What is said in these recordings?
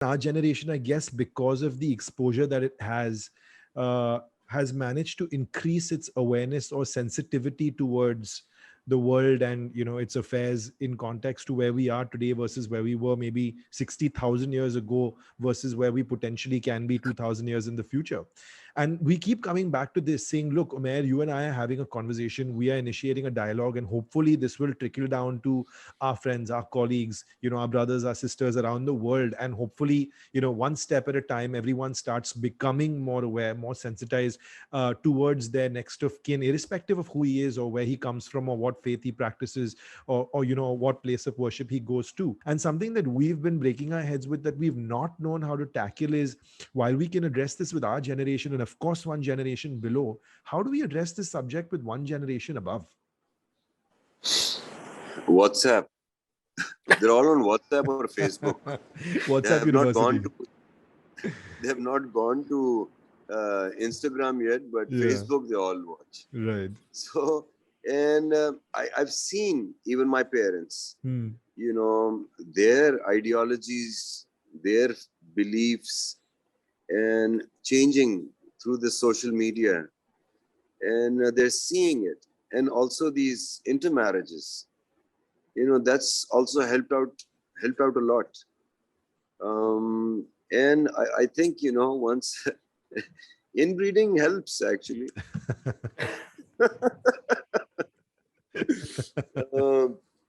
our generation, I guess, because of the exposure that it has managed to increase its awareness or sensitivity towards the world and its affairs in context to where we are today versus where we were maybe 60,000 years ago versus where we potentially can be 2,000 years in the future. And we keep coming back to this saying, look, Umair, you and I are having a conversation, we are initiating a dialogue, and hopefully this will trickle down to our friends, our colleagues, our brothers, our sisters around the world. And hopefully, one step at a time, everyone starts becoming more aware, more sensitized towards their next of kin, irrespective of who he is or where he comes from or what faith he practices or what place of worship he goes to. And something that we've been breaking our heads with that we've not known how to tackle is, while we can address this with our generation and of course one generation below, how do we address this subject with one generation above? WhatsApp. They're all on WhatsApp or Facebook. WhatsApp University. They have not gone to Instagram yet, but Facebook they all watch. Right. So, and I've seen even my parents, their ideologies, their beliefs, and changing through the social media, and they're seeing it, and also these intermarriages. That's also helped out a lot. And I think, once inbreeding helps actually.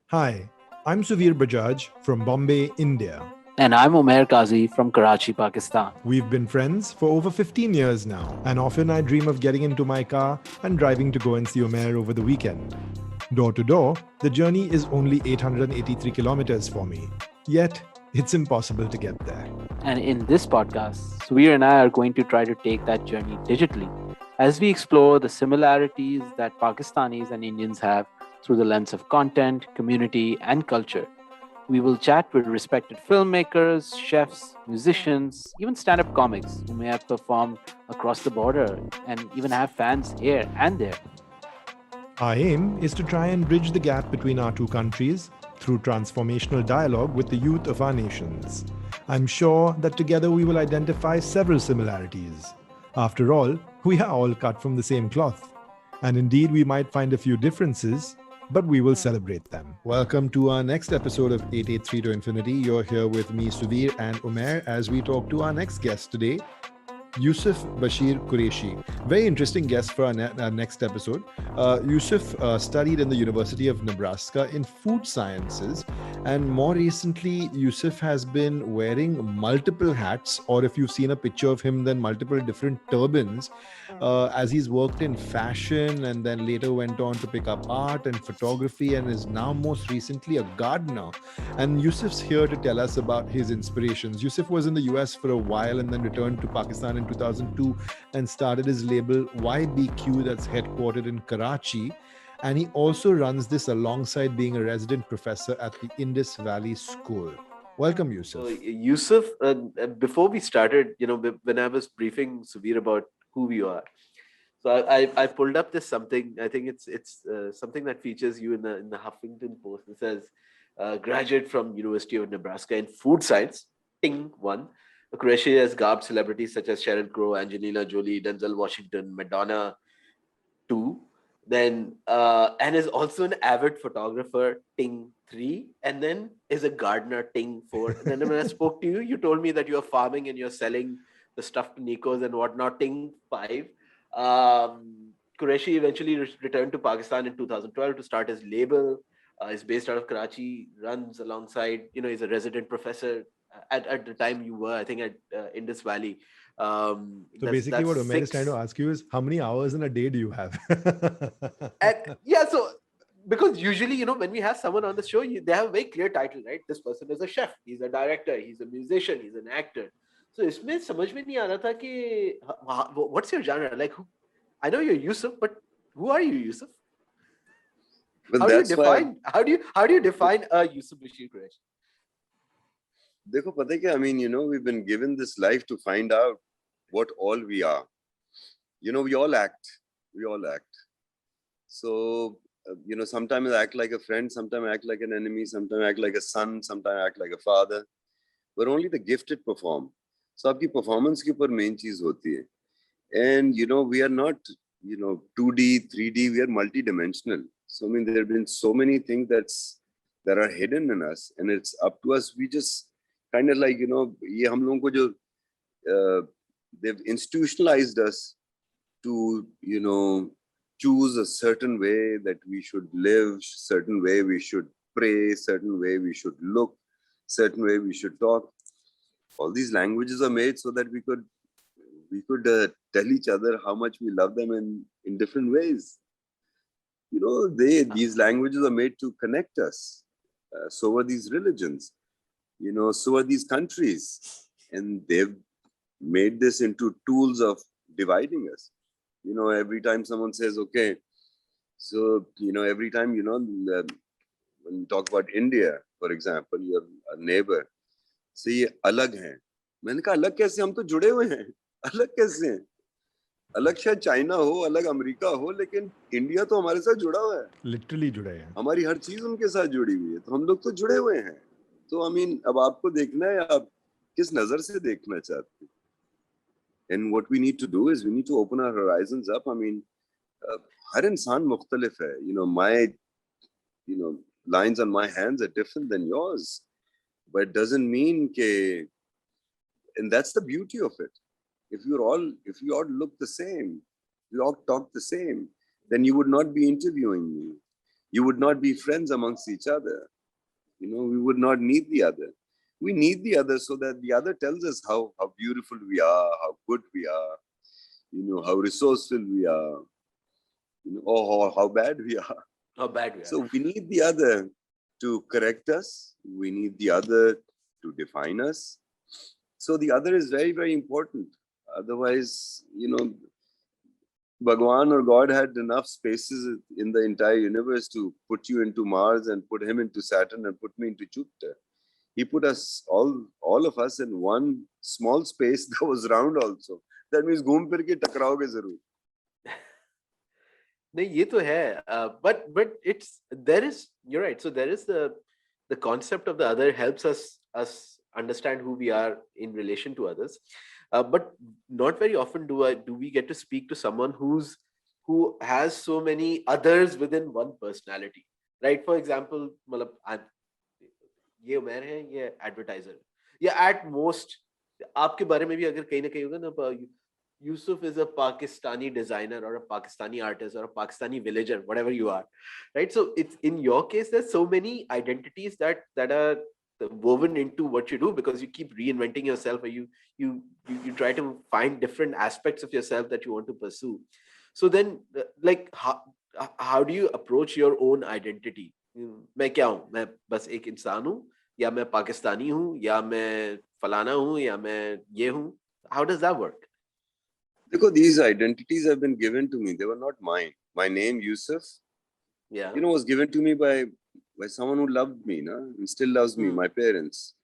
Hi, I'm Suveer Bajaj from Bombay, India. And I'm Umair Qazi from Karachi, Pakistan. We've been friends for over 15 years now, and often I dream of getting into my car and driving to go and see Umair over the weekend. Door to door, the journey is only 883 kilometers for me. Yet, it's impossible to get there. And in this podcast, Suveer and I are going to try to take that journey digitally as we explore the similarities that Pakistanis and Indians have through the lens of content, community, and culture. We will chat with respected filmmakers, chefs, musicians, even stand-up comics who may have performed across the border and even have fans here and there. Our aim is to try and bridge the gap between our two countries through transformational dialogue with the youth of our nations. I'm sure that together we will identify several similarities. After all, we are all cut from the same cloth. And indeed, we might find a few differences, but we will celebrate them. Welcome to our next episode of 883 to Infinity. You're here with me, Suveer and Umair, as we talk to our next guest today, Yousuf Bashir Qureshi. Very interesting guest for our next episode. Yousuf studied in the University of Nebraska in food sciences, and more recently, Yousuf has been wearing multiple hats, or if you've seen a picture of him, then multiple different turbans, as he's worked in fashion and then later went on to pick up art and photography and is now most recently a gardener. And Yousuf's here to tell us about his inspirations. Yousuf was in the US for a while and then returned to Pakistan in 2002 and started his label YBQ that's headquartered in Karachi. And he also runs this alongside being a resident professor at the Indus Valley School. Welcome, Yousuf. So, Yousuf, before we started, when I was briefing Suveer about who we are, so I pulled up this something. I think it's something that features you in the Huffington Post. It says, graduate from University of Nebraska in food science, Ting 1. Qureshi has garbed celebrities such as Sheryl Crow, Angelina Jolie, Denzel Washington, Madonna 2. Then and is also an avid photographer, Ting 3, and then is a gardener, Ting 4. And then when I spoke to you, you told me that you're farming and you're selling the stuffed Nikos and whatnot, Ting 5. Qureshi eventually returned to Pakistan in 2012 to start his label. Is based out of Karachi, runs alongside, he's a resident professor at the time you were, I think, at Indus Valley. So basically what Umair is trying to ask you is, how many hours in a day do you have? So because usually, when we have someone on the show, they have a very clear title, right? This person is a chef, he's a director, he's a musician, he's an actor. So इसमें समझ में नहीं आ रहा था कि what's your genre? Like, I know you're Yousuf, but who are you, Yousuf? Well, how do you define a Yousuf Bashir Qureshi? देखो पता है क्या, we've been given this life to find out what all we are. We all act. So, sometimes I act like a friend, sometimes I act like an enemy, sometimes I act like a son, sometimes I act like a father. where only the gifted perform. So आपकी performance के ऊपर main चीज होती है. And we are not 2D, 3D. We are multi-dimensional. So I mean, there have been so many things that are hidden in us, and it's up to us. We just kind of like ये हम लोगों को जो they've institutionalized us to choose a certain way that we should live, certain way we should pray, certain way we should look, certain way we should talk. All these languages are made so that we could tell each other how much we love them in different ways. These languages are made to connect us. So are these religions. So are these countries, and they've made this into tools of dividing us. Every time someone says, okay, so every time when we talk about India, for example, you have a neighbor. So ये अलग हैं. मैंने कहा अलग कैसे, हम तो जुड़े हुए हैं. अलग कैसे हैं? अलग शायद चाइना हो, अलग अमेरिका हो, लेकिन इंडिया तो हमारे साथ जुड़ा हुआ है. लिटरली जुड़े हैं. हमारी हर चीज उनके साथ जुड़ी हुई है, तो हम लोग तो जुड़े हुए हैं. तो आई मीन अब आपको देखना है आप किस नजर से देखना चाहते हैं. And what we need to do is we need to open our horizons up. I mean, हर इंसान मुख्तलिफ है. My lines on my hands are different than yours, but it doesn't mean ke. And that's the beauty of it. If you all look the same, you all talk the same, then you would not be interviewing me. You would not be friends amongst each other. We would not need the other. We need the other so that the other tells us how beautiful we are, how good we are, how resourceful we are, or how bad we are. How bad we are. So we need the other to correct us. We need the other to define us. So the other is very, very important. Otherwise, Bhagwan or God had enough spaces in the entire universe to put you into Mars and put him into Saturn and put me into Jupiter. He put us all of us in one small space that was round also. That means घूम फिर के टकराओगे जरूर. नहीं ये तो है, but you're right. So there is the concept of the other helps us understand who we are in relation to others, but not very often do we get to speak to someone who has so many others within one personality, right? For example, मतलब ये उमैर है, ये advertiser, या at most आपके बारे में भी अगर कहीं ना कहीं होगा ना, Yusuf is a Pakistani designer or a Pakistani artist or a Pakistani villager, whatever you are, right? So it's in your case, there's so many identities that are woven into what you do because you keep reinventing yourself, or you try to find different aspects of yourself that you want to pursue. So then, like, how do you approach your own identity? मैं क्या हूँ? मैं बस एक इंसान हूँ, या मैं पाकिस्तानी हूँ, या मैं फलाना हूँ, या मैं ये हूँ? How does that work? Because these identities have been given to me. They were not mine. My name, Yousuf, was given to me by someone who loved me, and still loves me, my parents.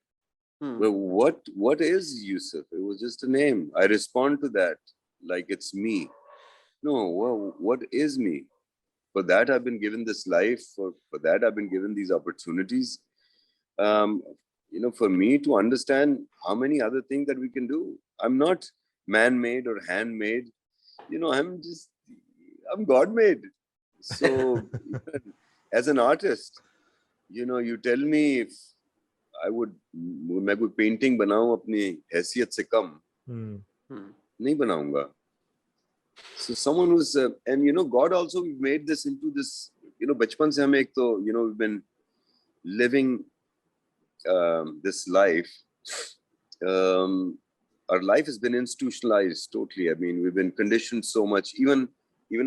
Well, what is Yousuf? It was just a name. I respond to that like it's me. No, well, what is me? For that, I've been given this life. For that, I've been given these opportunities. For me to understand how many other things that we can do. I'm not man-made or handmade. I'm God-made. So as an artist, you tell me if I would, मैं कोई painting बनाऊं अपनी हैसियत से कम, नहीं बनाऊंगा. So someone who's, and God also made this into this, बचपन से हमें एक तो, we've been living this life. Our life has been institutionalized totally. I mean, we've been conditioned so much. Even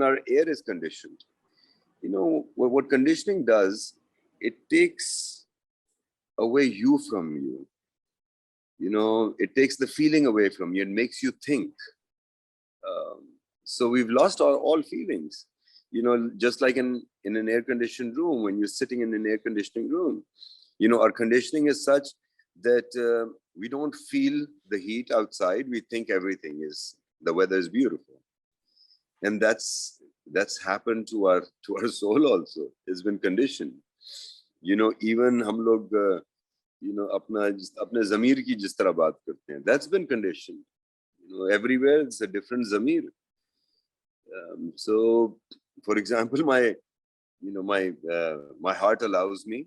our air is conditioned. What conditioning does, it takes away you from you. It takes the feeling away from you and makes you think. So we've lost all feelings. Just like in an air-conditioned room, when you're sitting in an air-conditioning room, our conditioning is such that we don't feel the heat outside. We think the weather is beautiful, and that's happened to our soul also. It's been conditioned. Even हम लोग अपने ज़मीर की जिस तरह बात करते हैं. That's been conditioned. Everywhere it's a different Zamir. So, for example, my heart allows me.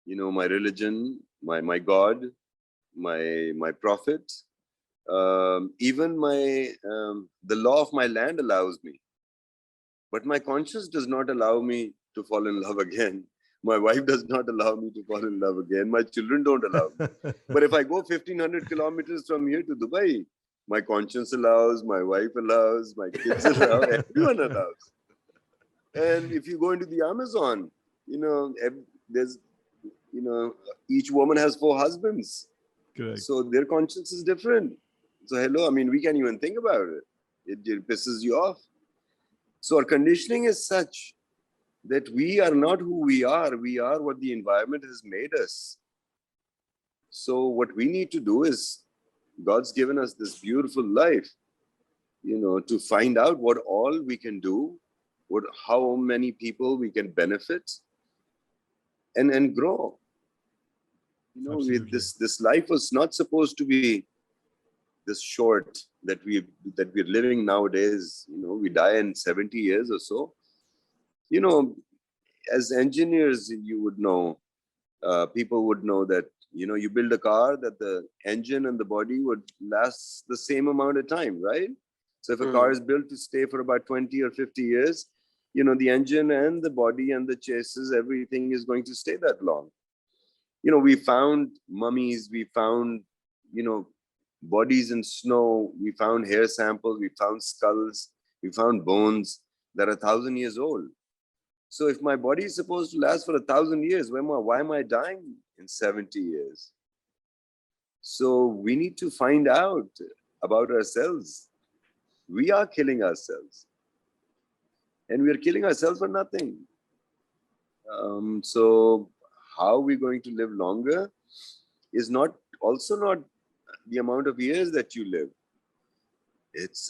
My religion, my God, my prophet, even the law of my land allows me. But my conscience does not allow me to fall in love again. My wife does not allow me to fall in love again. My children don't allow me. But if I go 1,500 kilometers from here to Dubai, my conscience allows, my wife allows, my kids allow, everyone allows. And if you go into the Amazon, there's, each woman has 4 husbands. Correct. So their conscience is different. So hello, I mean, we can't even think about it. It pisses you off. So our conditioning is such that we are not who we are. We are what the environment has made us. So what we need to do is, God's given us this beautiful life, to find out what all we can do, how many people we can benefit and grow. This life was not supposed to be this short that we're living nowadays. We die in 70 years or so. As engineers, you would know, people would know that, you build a car that the engine and the body would last the same amount of time, right? So if a car is built to stay for about 20 or 50 years, the engine and the body and the chassis, everything is going to stay that long. We found mummies, we found, bodies in snow, we found hair samples, we found skulls, we found bones that are 1,000 years old. So if my body is supposed to last for 1,000 years, why am I dying in 70 years? So we need to find out about ourselves. We are killing ourselves. And we are killing ourselves for nothing. So how are we going to live longer is also not the amount of years that you live. It's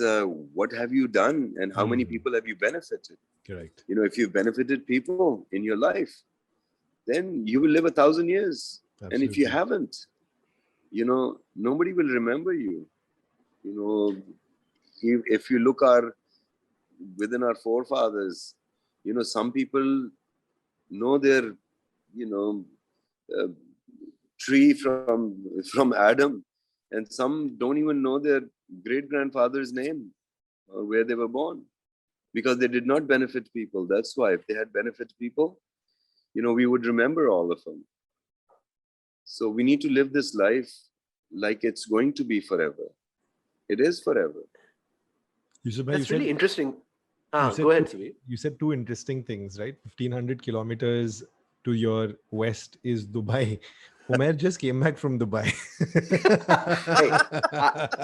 what have you done and how many people have you benefited? Correct. If you've benefited people in your life, then you will live 1,000 years. Absolutely. And if you haven't, nobody will remember you. If you look within our forefathers, some people know their, uh, tree from Adam, and some don't even know their great-grandfather's name or where they were born, because they did not benefit people. That's why. If they had benefited people, we would remember all of them. So we need to live this life like it's going to be forever. It is forever. Yousuf bhai, That's really interesting. you said Go ahead, Suveer. You said 2 interesting things, right? 1,500 kilometers to your west is Dubai. Umair just came back from Dubai. Hey,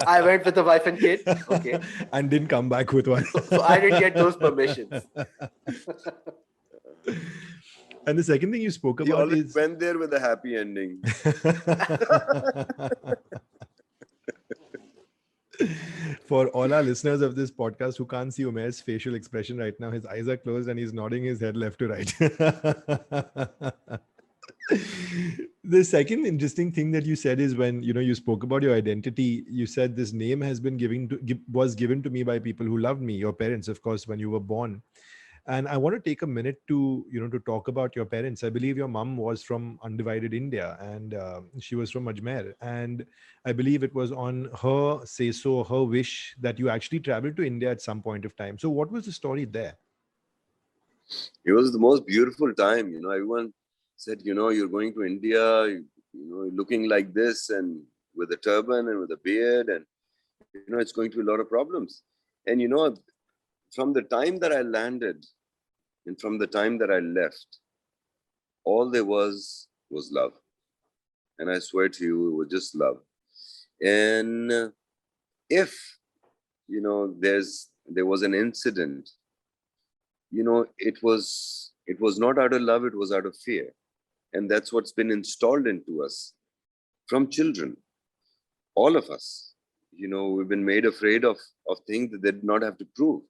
I went with the wife and kid. Okay. And didn't come back with one. So I didn't get those permissions. And the second thing you spoke He about always is... went there with a happy ending. For all our listeners of this podcast who can't see Umair's facial expression right now, his eyes are closed and he's nodding his head left to right. The second interesting thing that you said is when you spoke about your identity. You said this name has been was given to me by people who loved me, your parents, of course, when you were born. And I want to take a minute to to talk about your parents. I believe your mum was from undivided India, and she was from Ajmer. And I believe it was on her say-so, her wish, that you actually traveled to India at some point of time. So what was the story there? It was the most beautiful time. Everyone said, you're going to India, looking like this and with a turban and with a beard, and it's going to be a lot of problems. And from the time that I landed and from the time that I left, all there was love. And I swear to you, it was just love. And if there was an incident, it was not out of love, it was out of fear. And that's what's been installed into us from children. All of us, we've been made afraid of things that they did not have to prove.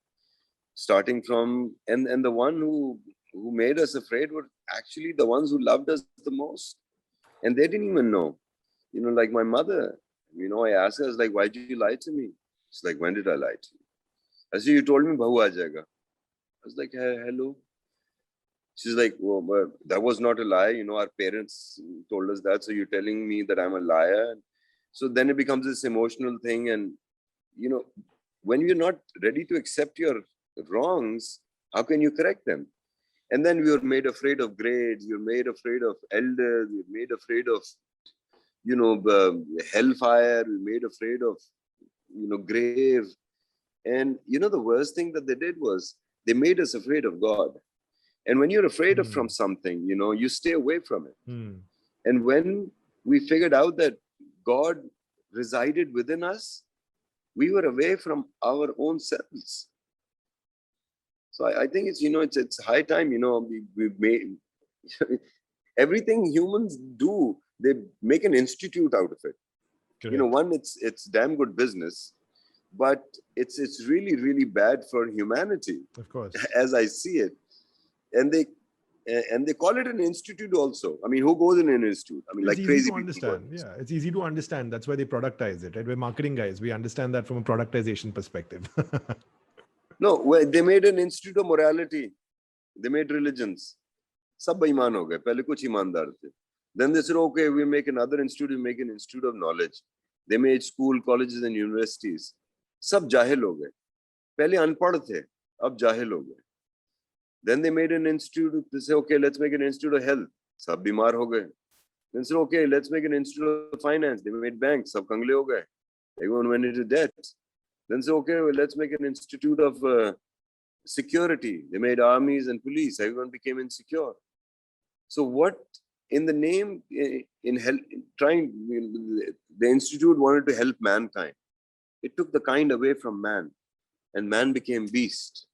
Starting from, and the one who made us afraid were actually the ones who loved us the most. And they didn't even know. Like my mother, I asked her, I was like, why did you lie to me? She's like, when did I lie to you? I said, you told me Bahu aa jayega. I was like, hello. She's like, well, but that was not a lie. Our parents told us that. So you're telling me that I'm a liar. So then it becomes this emotional thing. And, when you're not ready to accept your wrongs, how can you correct them? And then we were made afraid of grades. You're made afraid of elders. You're made afraid of, hellfire. We're made afraid of, grave. And, the worst thing that they did was they made us afraid of God. And when you're afraid of from something, you stay away from it. And when we figured out that God resided within us, we were away from our own selves. So I think it's, it's high time, we made everything humans do, they make an institute out of it. Correct. One, it's damn good business, but it's really, really bad for humanity. Of course. As I see it. And they call it an institute also. I mean, who goes in an institute? I mean, It's like easy crazy to people. understand. Yeah, it's easy to understand. That's why they productize it, right? We're marketing guys. We understand that from a productization perspective. No, they made an institute of morality. They made religions. Sab beiman ho gaye. Pehle kuch imandar the. Then they said, okay, we make another institute. We make an institute of knowledge. They made school, colleges, and universities. Sab jahil ho gaye. Pehle anpad the. Ab jahil ho gaye. Then they made an institute to say, okay, let's make an institute of health. Sab bimar ho gaye. Then said, okay, let's make an institute of finance. They made banks. Sab kangle ho gaye. Everyone went into debt. Then said, okay, well, let's make an institute of security. They made armies and police. Everyone became insecure. So what, in the name, in help, trying, the institute wanted to help mankind. It took the kind away from man, and man became beast.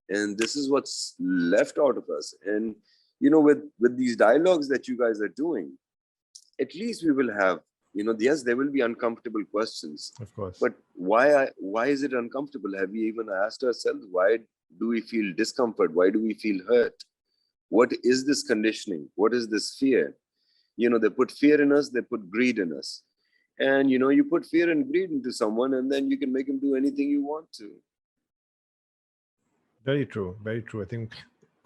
And this is what's left out of us. And, with these dialogues that you guys are doing, at least we will have, yes, there will be uncomfortable questions. Of course. But why is it uncomfortable? Have we even asked ourselves, why do we feel discomfort? Why do we feel hurt? What is this conditioning? What is this fear? They put fear in us, they put greed in us. And, you put fear and greed into someone, and then you can make him do anything you want to. Very true. Very true. I think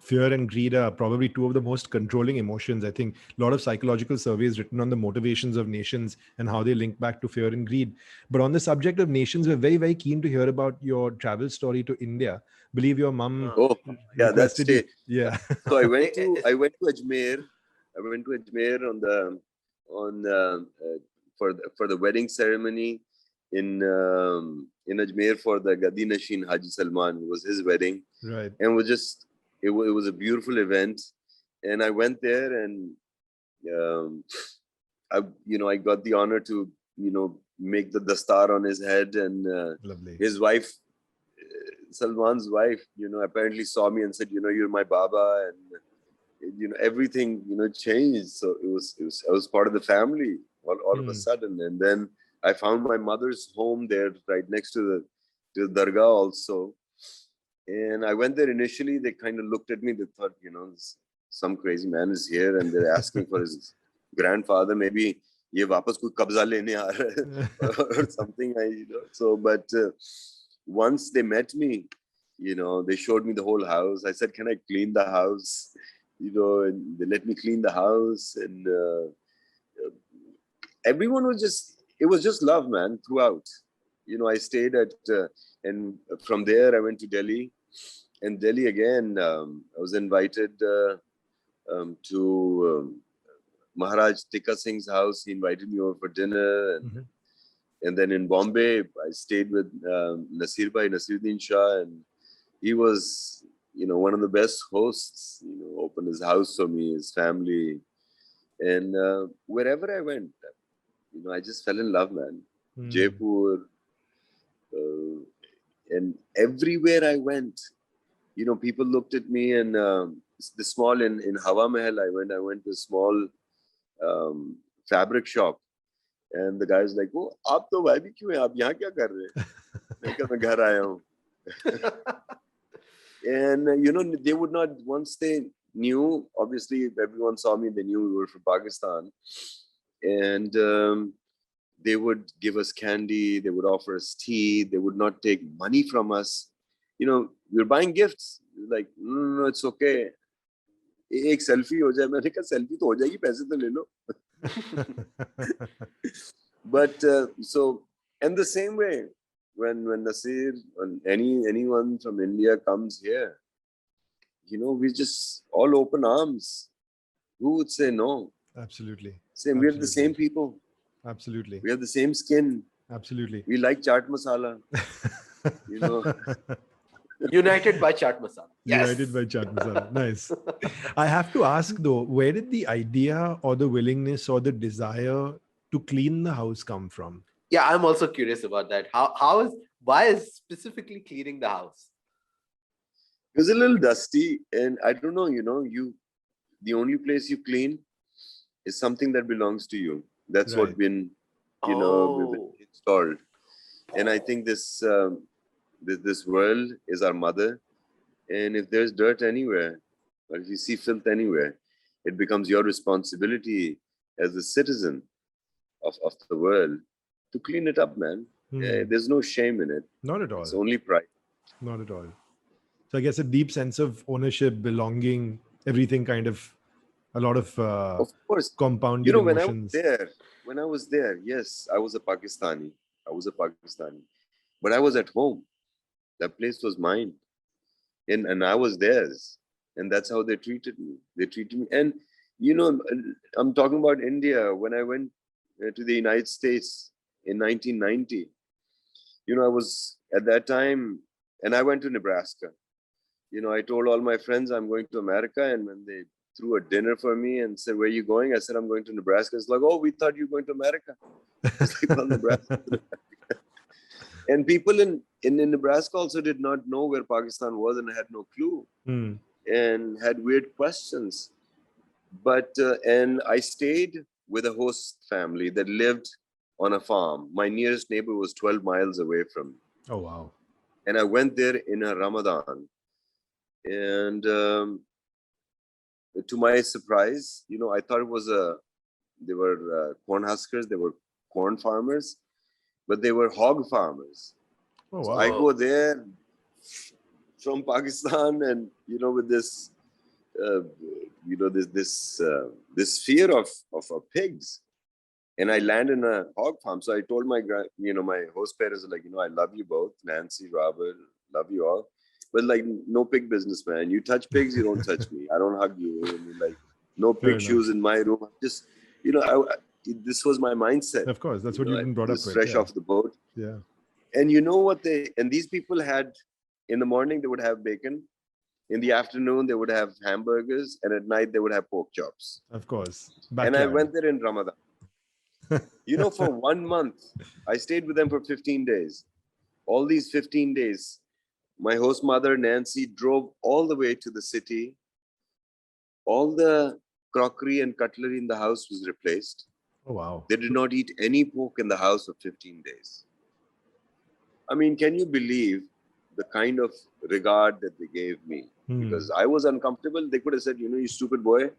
fear and greed are probably two of the most controlling emotions. I think a lot of psychological surveys written on the motivations of nations and how they link back to fear and greed. But on the subject of nations, we're very, very keen to hear about your travel story to India. Believe your mum that's requested you. it. Yeah. So I went to Ajmer. I went to Ajmer for the wedding ceremony in Ajmer for the Gadi Nashin Haji Salman. It was his wedding. Right. And it was a beautiful event. And I went there, and I got the honor to make the dastar on his head, and Lovely. his wife, Salman's wife, apparently saw me and said, you're my Baba, and everything changed. So I was part of the family all of a sudden. And then I found my mother's home there right next to the dargah also. And I went there initially. They kind of looked at me. They thought, some crazy man is here, and they're asking for his grandfather. Maybe ye wapas koi kabza lene aa raha hai or something. So, but once they met me, they showed me the whole house. I said, "Can I clean the house?" And they let me clean the house, and everyone it was just love, man, throughout. I stayed and from there I went to Delhi. And Delhi again, I was invited to Maharaj Tikka Singh's house. He invited me over for dinner. And then in Bombay, I stayed with Nasiruddin Shah. And he was, one of the best hosts, opened his house for me, his family. And wherever I went, I just fell in love, man. Jaipur, and everywhere I went, people looked at me, and the small in Hawa Mahal, I went to a small fabric shop, and the guy was like, "Oh, aap to bhai bhi kyun hai? Aap yahan kya kar rahe hain?" Main kaha, "Main ghar aaya hu." And they would not, once they knew, obviously, everyone saw me, they knew we were from Pakistan. And they would give us candy, they would offer us tea, they would not take money from us. We were buying gifts. Like, no, it's okay. एक selfie हो जाए. मैंने कहा selfie तो हो जाएगी, पैसे तो ले लो. But so, and the same way, when Nasir, when anyone from India comes here, we just all open arms. Who would say no? Absolutely. Same. We are the same people. Absolutely. We have the same skin. Absolutely. We like chaat masala. United by chaat masala. Yes. United by chaat masala. Nice. I have to ask though, where did the idea or the willingness or the desire to clean the house come from? Yeah, I'm also curious about that. Why is specifically cleaning the house? It was a little dusty, and I don't know, the only place you clean is something that belongs to you. That's what been, installed. And I think this world is our mother. And if there's dirt anywhere, or if you see filth anywhere, it becomes your responsibility as a citizen of the world to clean it up, man. There's no shame in it. Not at all. It's only pride. Not at all. So I guess a deep sense of ownership, belonging, everything kind of, a lot of course, compounded emotions. When I was there, yes, I was a Pakistani. But I was at home. That place was mine. And I was theirs. And that's how they treated me. And, I'm talking about India. When I went to the United States in 1990, I was at that time, and I went to Nebraska. I told all my friends I'm going to America, and when they threw a dinner for me and said, "Where are you going?" I said, "I'm going to Nebraska." It's like, "Oh, we thought you were going to America." It's like, well, Nebraska. And people in Nebraska also did not know where Pakistan was and had no clue and had weird questions. But, and I stayed with a host family that lived on a farm. My nearest neighbor was 12 miles away from me. Oh, wow. And I went there in a Ramadan. And to my surprise, I thought they were corn huskers, they were corn farmers, but they were hog farmers. Oh, wow. So I go there from Pakistan, and with this, this fear of pigs, and I land in a hog farm. So I told my my host parents, like, I love you both, Nancy, Robert, love you all. But like, no pig business, man. You touch pigs, you don't touch me. I don't hug you. And like, no pig shoes in my room. Just, this was my mindset. Of course, that's what you've been brought up with. Fresh off the boat. Yeah. And you know what these people had, in the morning, they would have bacon. In the afternoon, they would have hamburgers. And at night, they would have pork chops. Of course. And I went there in Ramadan. For 1 month, I stayed with them for 15 days. All these 15 days, my host mother, Nancy, drove all the way to the city. All the crockery and cutlery in the house was replaced. Oh, wow. They did not eat any pork in the house for 15 days. I mean, can you believe the kind of regard that they gave me? Because I was uncomfortable. They could have said, you stupid boy,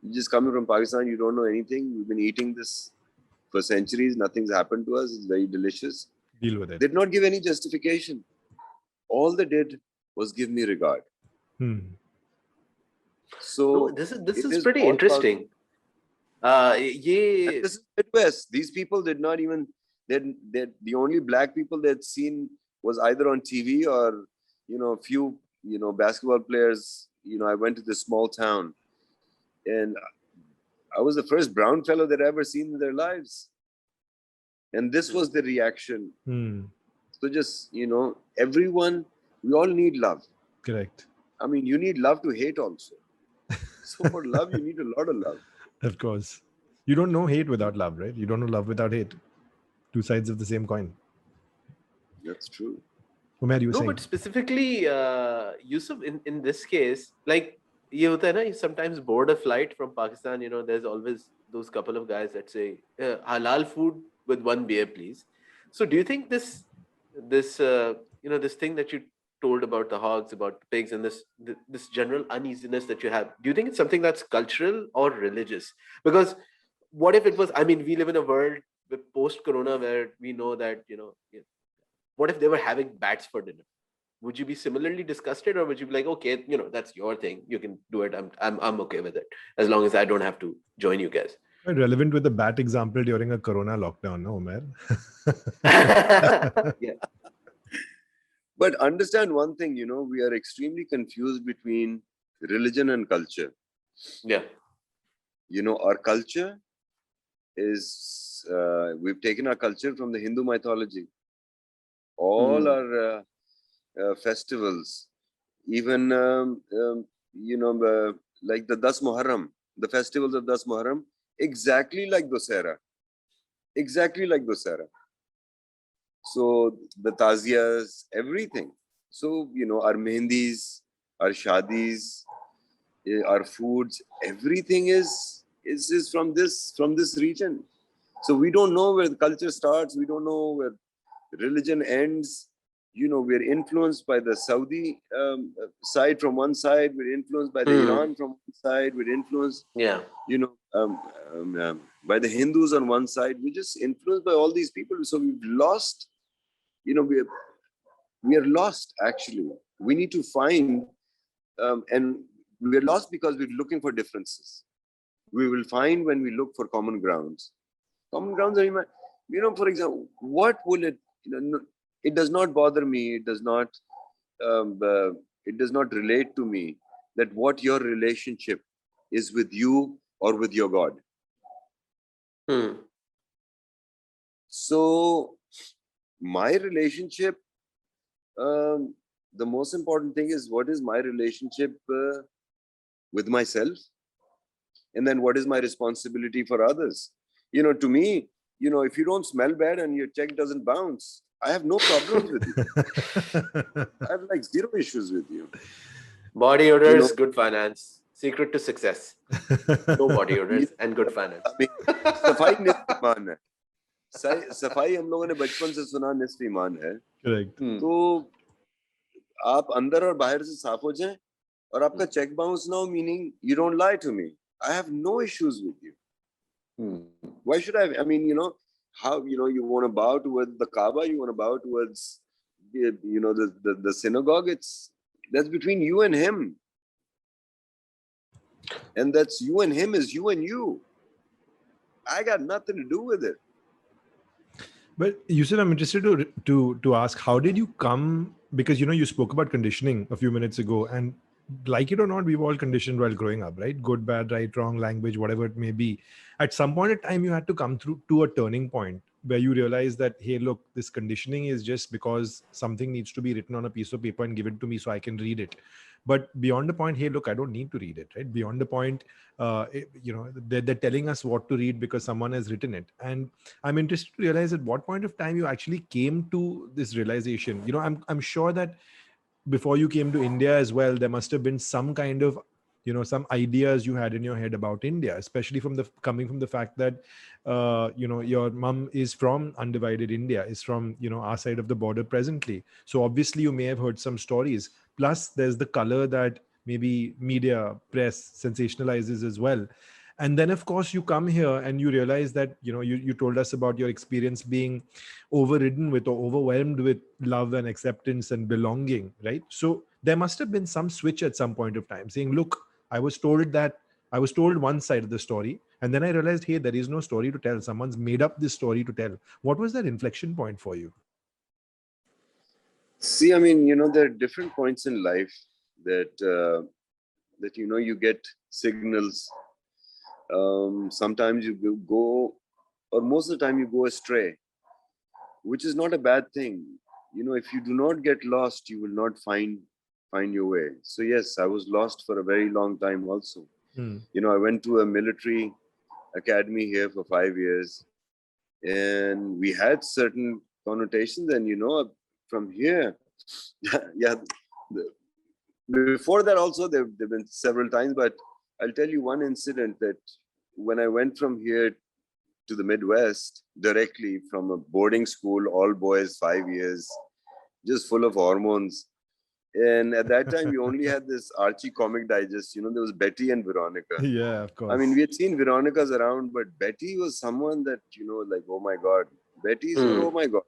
you're just coming from Pakistan, you don't know anything. We've been eating this for centuries. Nothing's happened to us. It's very delicious. Deal with it. They did not give any justification. All they did was give me regard. So this is pretty interesting. This is Midwest. These people did not even. The only black people they'd seen was either on TV or a few basketball players. I went to this small town, and I was the first brown fellow they'd ever seen in their lives. And this was the reaction. So just, everyone, we all need love. Correct. I mean, you need love to hate also. So for love, you need a lot of love. Of course. You don't know hate without love, right? You don't know love without hate. Two sides of the same coin. That's true. Umair, you were saying? But specifically, Yousuf, in this case, like, you sometimes board a flight from Pakistan, there's always those couple of guys that say, halal food with 1 beer, please. So do you think this thing that you told about the hogs, about the pigs, and this general uneasiness that you have, do you think it's something that's cultural or religious? Because what if it was, I mean, we live in a world with post-corona where we know that, what if they were having bats for dinner? Would you be similarly disgusted, or would you be like, okay, that's your thing, you can do it, I'm okay with it, as long as I don't have to join you guys? Quite relevant with the bat example during a corona lockdown, no, Umair? Yeah. But understand one thing, we are extremely confused between religion and culture. Yeah. Our culture is, we've taken our culture from the Hindu mythology. All our festivals, even, like the Das Muharram, the festivals of Das Muharram, exactly like Dussehra. Exactly like Dussehra. So the taziyas, everything. So, our mehendis, our shadis, our foods, everything is from this region. So we don't know where the culture starts. We don't know where religion ends. We're influenced by the Saudi side from one side. We're influenced by the Iran from one side. We're influenced, by the Hindus on one side. We're just influenced by all these people. So we've lost, we are lost actually. We need to find, and we are lost because we're looking for differences. We will find when we look for common grounds. Common grounds are, for example, what will it, it does not bother me. It does not relate to me that what your relationship is with you or with your God. So my relationship, the most important thing is, what is my relationship with myself? And then what is my responsibility for others? To me, if you don't smell bad and your check doesn't bounce, I have no problems with you. I have like zero issues with you. Body odors, good finance. Secret to success. No body odors and good finance. सफाई निस्फ ईमान है. सफाई हम लोगों ने बचपन से सुना निस्फ ईमान है. Correct. तो आप अंदर और बाहर से साफ हो जाएं और आपका चेक बाउंस ना हो, meaning you don't lie to me. I have no issues with you. Why should I? I mean, how, you want to bow towards the Kaaba, you want to bow towards, the synagogue. That's between you and him. And that's you and him is you and you. I got nothing to do with it. But Yousuf, I'm interested to ask, how did you come? Because you spoke about conditioning a few minutes ago, and like it or not, we've all conditioned while growing up, right? Good, bad, right, wrong, language, whatever it may be. At some point in time, you had to come through to a turning point where you realize that, hey, look, this conditioning is just because something needs to be written on a piece of paper and given to me so I can read it. But beyond the point, hey, look, I don't need to read it, right? Beyond the point, they're telling us what to read because someone has written it. And I'm interested to realize at what point of time you actually came to this realization. I'm sure that before you came to India as well, there must have been some kind of, some ideas you had in your head about India, especially coming from the fact that, your mum is from undivided India, is from, our side of the border presently. So obviously you may have heard some stories. Plus there's the color that maybe media, press sensationalizes as well. And then, of course, you come here and you realize that, you told us about your experience being overridden with or overwhelmed with love and acceptance and belonging, right? So there must have been some switch at some point of time saying, look, I was told one side of the story. And then I realized, hey, there is no story to tell. Someone's made up this story to tell. What was that inflection point for you? See, I mean, there are different points in life that you get signals. Sometimes you go, or most of the time you go astray, which is not a bad thing. If you do not get lost, you will not find your way. So yes, I was lost for a very long time also. I went to a military academy here for 5 years, and we had certain connotations, and from here, yeah. Before that also, there've been several times, but I'll tell you one incident that when I went from here to the Midwest directly from a boarding school, all boys, 5 years, just full of hormones. And at that time, we only had this Archie comic digest. There was Betty and Veronica. Yeah, of course. I mean, we had seen Veronicas around, but Betty was someone that, like, oh my God. Betty's, oh my God.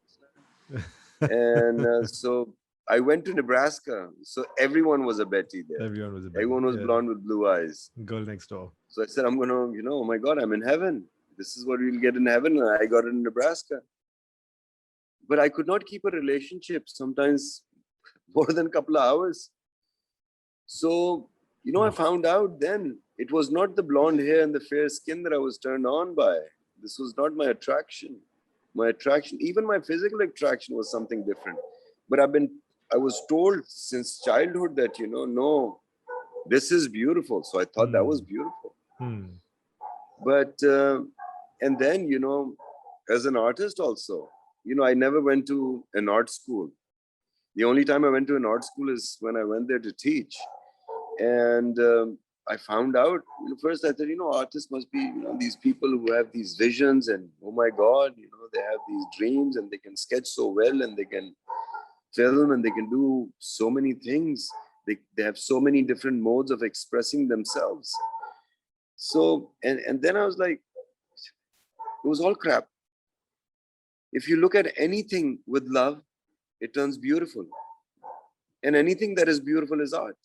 And so I went to Nebraska. So everyone was a Betty there. Everyone was a Betty. Everyone was blonde with blue eyes. Girl next door. So I said, I'm going to, oh my God, I'm in heaven. This is what we'll get in heaven. And I got it in Nebraska. But I could not keep a relationship, sometimes more than a couple of hours. So, I found out then it was not the blonde hair and the fair skin that I was turned on by. This was not my attraction. My attraction, even my physical attraction, was something different. But I was told since childhood that, no, this is beautiful. So I thought that was beautiful. But, and then, as an artist also, I never went to an art school. The only time I went to an art school is when I went there to teach. And I found out, first I thought, artists must be, these people who have these visions and, oh my God, they have these dreams and they can sketch so well and they can film and they can do so many things. They have so many different modes of expressing themselves. So, and then I was like, it was all crap. If you look at anything with love, it turns beautiful. And anything that is beautiful is art.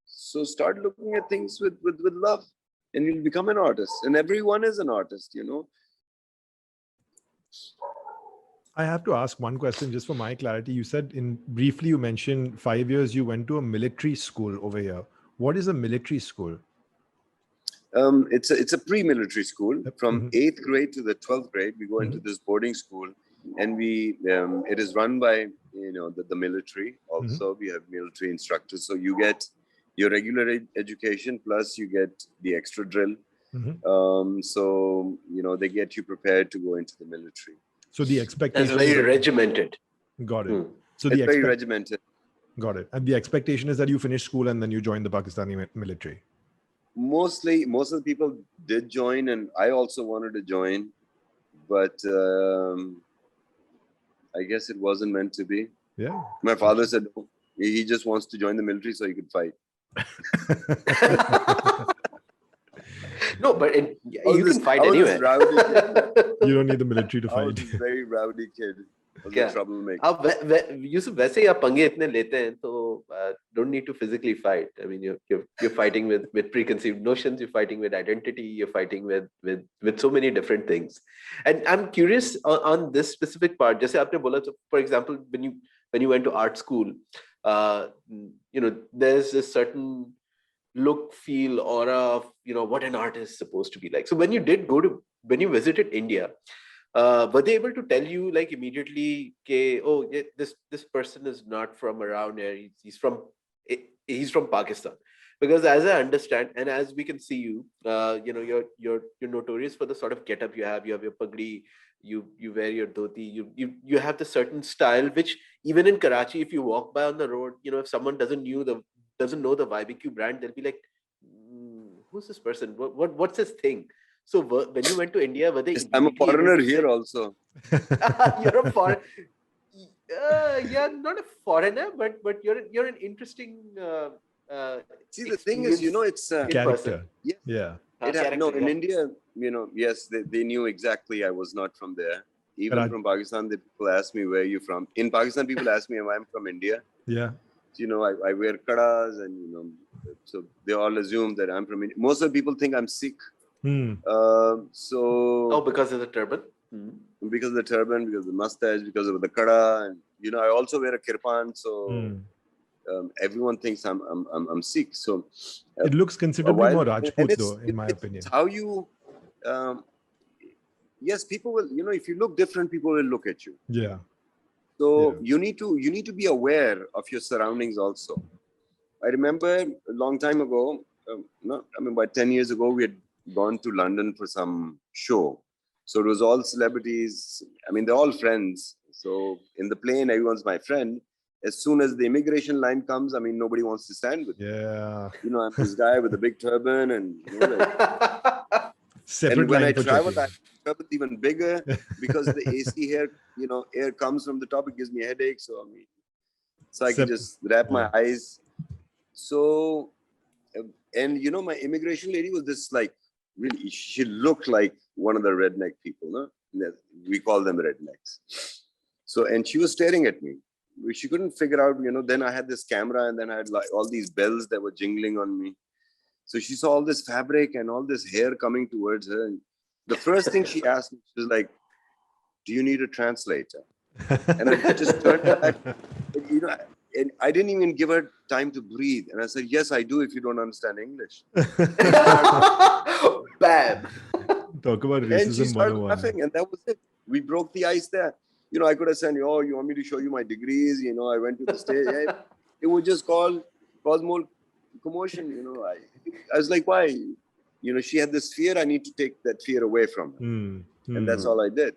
So start looking at things with love and you'll become an artist. And everyone is an artist, I have to ask one question just for my clarity. You said briefly, you mentioned 5 years you went to a military school over here. What is a military school? It's a pre-military school. From 8th grade to the 12th grade, we go into this boarding school, and it is run by the military. Also, we have military instructors, so you get your regular education plus you get the extra drill. So they get you prepared to go into the military. So the expectation is very regimented. Got it. So it's very regimented. Got it. And the expectation is that you finish school and then you join the Pakistani military. Most of the people did join, and I also wanted to join, but I guess it wasn't meant to be. Yeah. My father said he just wants to join the military so he could fight. No, but you can fight anywhere. You don't need the military to fight. I was a very rowdy kid. I was a troublemaker. Yusuf, वैसे ही आप पंगे इतने लेते हैं, तो don't need to physically fight. I mean, you're fighting with preconceived notions. You're fighting with identity. You're fighting with so many different things. And I'm curious on this specific part. जैसे आपने बोला, so for example, when you went to art school, there's a certain look, feel, aura of what an artist is supposed to be like. So when you visited India, were they able to tell you like immediately, this person is not from around here, he's from Pakistan? Because as I understand, and as we can see you're notorious for the sort of getup you have. You have your pagdi, you wear your dhoti, you have the certain style which even in Karachi, if you walk by on the road, if someone doesn't know the YBQ brand, they'll be like, who's this person? What's his thing? So when you went to India, were they? I'm a foreigner here also. You're a foreigner. Yeah, not a foreigner, but you're an interesting. See, the thing is, it's character. Yes. Yeah. In India, yes, they knew exactly I was not from there. Even from Pakistan, the people ask me, where are you from? In Pakistan, people ask me, I'm from India. Yeah. I wear kadas and, so they all assume that I'm from India. Most of the people think I'm Sikh. Because of the turban? Because of the turban, because of the mustache, because of the kada. And, I also wear a kirpan. So everyone thinks I'm Sikh. So it looks considerably more Rajput though, in my opinion. It's how you... yes, people will, if you look different, people will look at you. Yeah. So you need to be aware of your surroundings also. I remember a long time ago, about 10 years ago, we had gone to London for some show. So it was all celebrities. They're all friends. So in the plane, everyone's my friend. As soon as the immigration line comes, nobody wants to stand with me. Yeah. I'm this guy with a big turban and, separate and when line I for travel, checking. that turban's even bigger because the AC here, air comes from the top. It gives me a headache. So, so I could just wrap my eyes. So, and you know, my immigration lady was this like, really, she looked like one of the redneck people, no? We call them rednecks. So, and she was staring at me. She couldn't figure out, you know, then I had this camera and then I had like all these bells that were jingling on me. So she saw all this fabric and all this hair coming towards her. And the first thing she asked me, she was like, do you need a translator? And I just turned back, you know, and I didn't even give her time to breathe. And I said, yes, I do, if you don't understand English. Bam. Talk about racism. And she started 101. laughing, and that was it. We broke the ice there. You know, I could have said, oh, you want me to show you my degrees? You know, I went to the stage. It would just cause more commotion. You know, I was like, why? You know, she had this fear. I need to take that fear away from her. And that's all I did.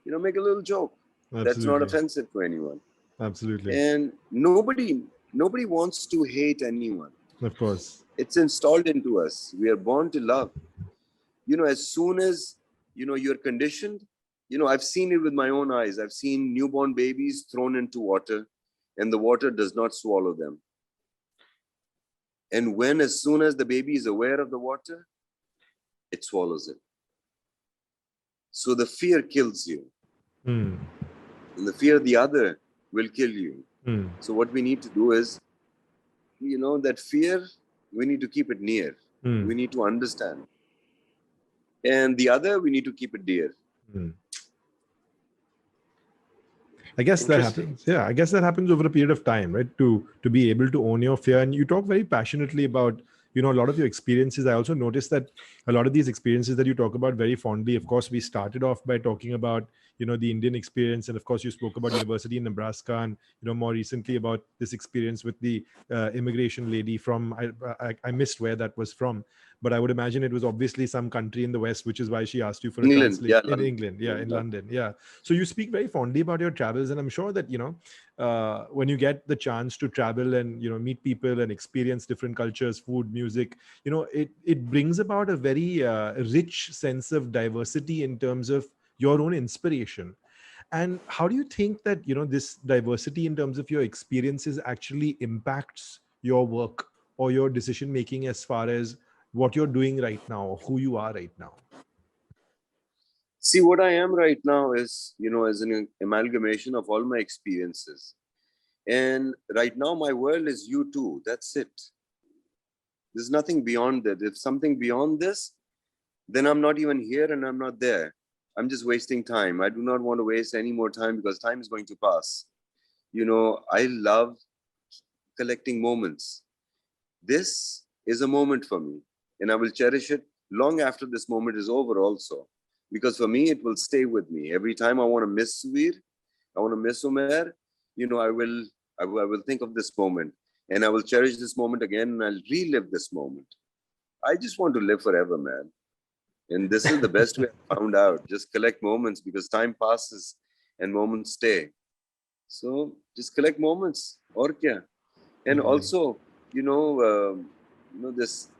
You know, make a little joke. Absolutely. That's not offensive to anyone. Absolutely. And nobody wants to hate anyone. Of course. It's installed into us. We are born to love. You know, as soon as, you know, you're conditioned, you know, I've seen it with my own eyes. I've seen newborn babies thrown into water and the water does not swallow them. And as soon as the baby is aware of the water, it swallows it. So the fear kills you. And the fear of the other will kill you. So what we need to do is, you know, that fear, we need to keep it near. We need to understand. And the other, we need to keep it dear. I guess that happens. Yeah, I guess that happens over a period of time, right? To be able to own your fear. And you talk very passionately about, you know, a lot of your experiences. I also noticed that a lot of these experiences that you talk about very fondly, of course, we started off by talking about, you know, the Indian experience. And of course, you spoke about university in Nebraska and, you know, more recently about this experience with the immigration lady from, I missed where that was from, but I would imagine it was obviously some country in the West, which is why she asked you for a translation. In England. Yeah, in London. Yeah. So you speak very fondly about your travels. And I'm sure that, you know, when you get the chance to travel and, you know, meet people and experience different cultures, food, music, you know, it brings about a very rich sense of diversity in terms of your own inspiration. And how do you think that, you know, this diversity in terms of your experiences actually impacts your work or your decision making as far as what you're doing right now or who you are right now? See, what I am right now is, you know, as an amalgamation of all my experiences. And right now, my world is you too. That's it. There's nothing beyond that. If something beyond this, then I'm not even here and I'm not there. I'm just wasting time. I do not want to waste any more time because time is going to pass. You know, I love collecting moments. This is a moment for me and I will cherish it long after this moment is over also. Because for me, it will stay with me. Every time I want to miss Suveer, I want to miss Umair, you know, I will think of this moment and I will cherish this moment again and I'll relive this moment. I just want to live forever, man. And this is the best way I found out. Just collect moments because time passes and moments stay. So just collect moments. Aur kya? And also, you know this.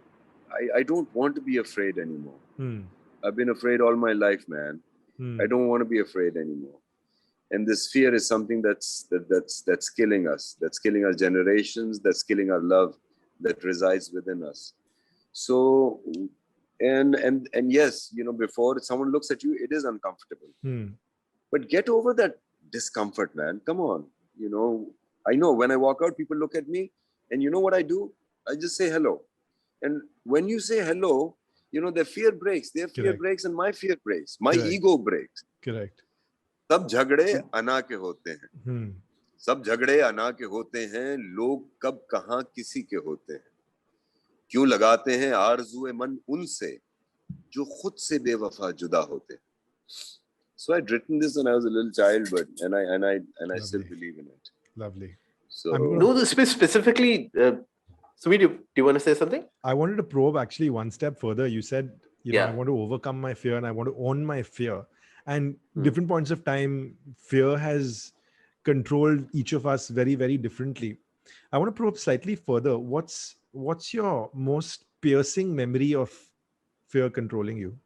I don't want to be afraid anymore. I've been afraid all my life, man. I don't want to be afraid anymore. And this fear is something that's killing us. That's killing our generations. That's killing our love that resides within us. So. And yes, you know, before someone looks at you, it is uncomfortable. But get over that discomfort, man. Come on. You know, I know when I walk out, people look at me and you know what I do? I just say hello. And when you say hello, you know, their fear breaks. Their fear breaks and my fear breaks. My ego breaks. Correct. सब झगड़े अना के होते हैं. सब झगड़े अना के होते हैं. लोग कब कहाँ किसी के होते हैं. क्यों लगाते हैं आरज़ुए मन उनसे जो खुद से बेवफा जुदा होते. So I'd written this when I was a little child, but and I still believe in it. Lovely. So no, specifically, Suveer, do you want to say something? I wanted to probe actually one step further. You said, you know, Yeah. I want to overcome my fear and I want to own my fear. And different points of time, fear has controlled each of us very, very differently. I want to probe slightly further. What's your most piercing memory of fear controlling you?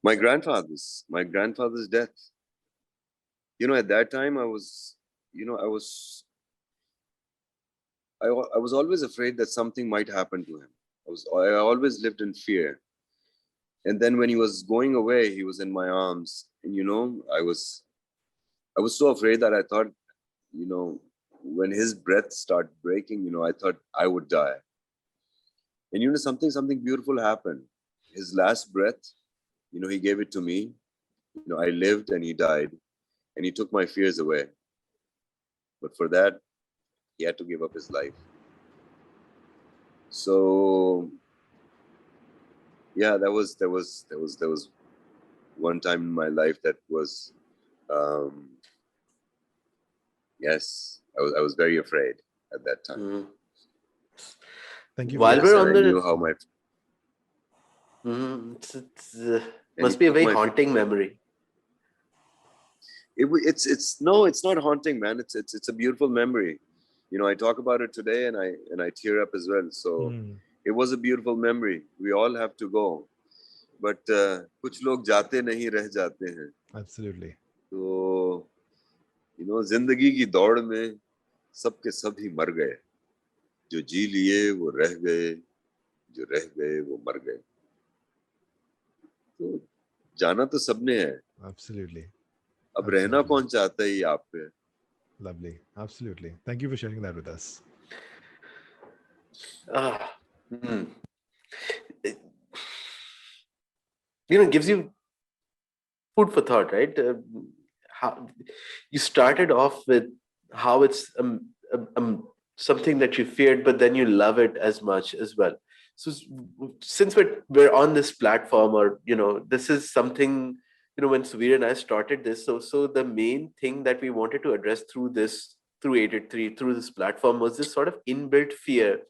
my grandfather's death. At that time I was, I was always afraid that something might happen to him. I always lived in fear. And then when he was going away, he was in my arms, and I was so afraid that I thought, when his breath started breaking, I thought I would die. And something beautiful happened. His last breath, he gave it to me. I lived and he died, and he took my fears away. But for that, he had to give up his life. So yeah, there was one time in my life that was, yes, I was very afraid at that time. Mhm. Thank you. While For we're that. on I the, knew how my must be a took very my- haunting memory. it's not haunting, man. It's a beautiful memory. I talk about it today, and I tear up as well. So it was a beautiful memory. We all have to go, but कुछ लोग जाते नहीं रह जाते हैं. Absolutely. तो जिंदगी की दौड़ में सबके सब ही मर गए. जो जी लिए वो रह गए, जो रह गए वो मर गए. तो जाना तो सबने है. Absolutely. अब रहना कौन चाहता है ये आप पे. Lovely. Absolutely. Thank you for sharing that with us. It gives you food for thought, right? How you started off with how it's something that you feared, but then you love it as much as well. So since we're on this platform, or this is something, when Suveer and I started this, so the main thing that we wanted to address through 883, through this platform, was this sort of inbuilt fear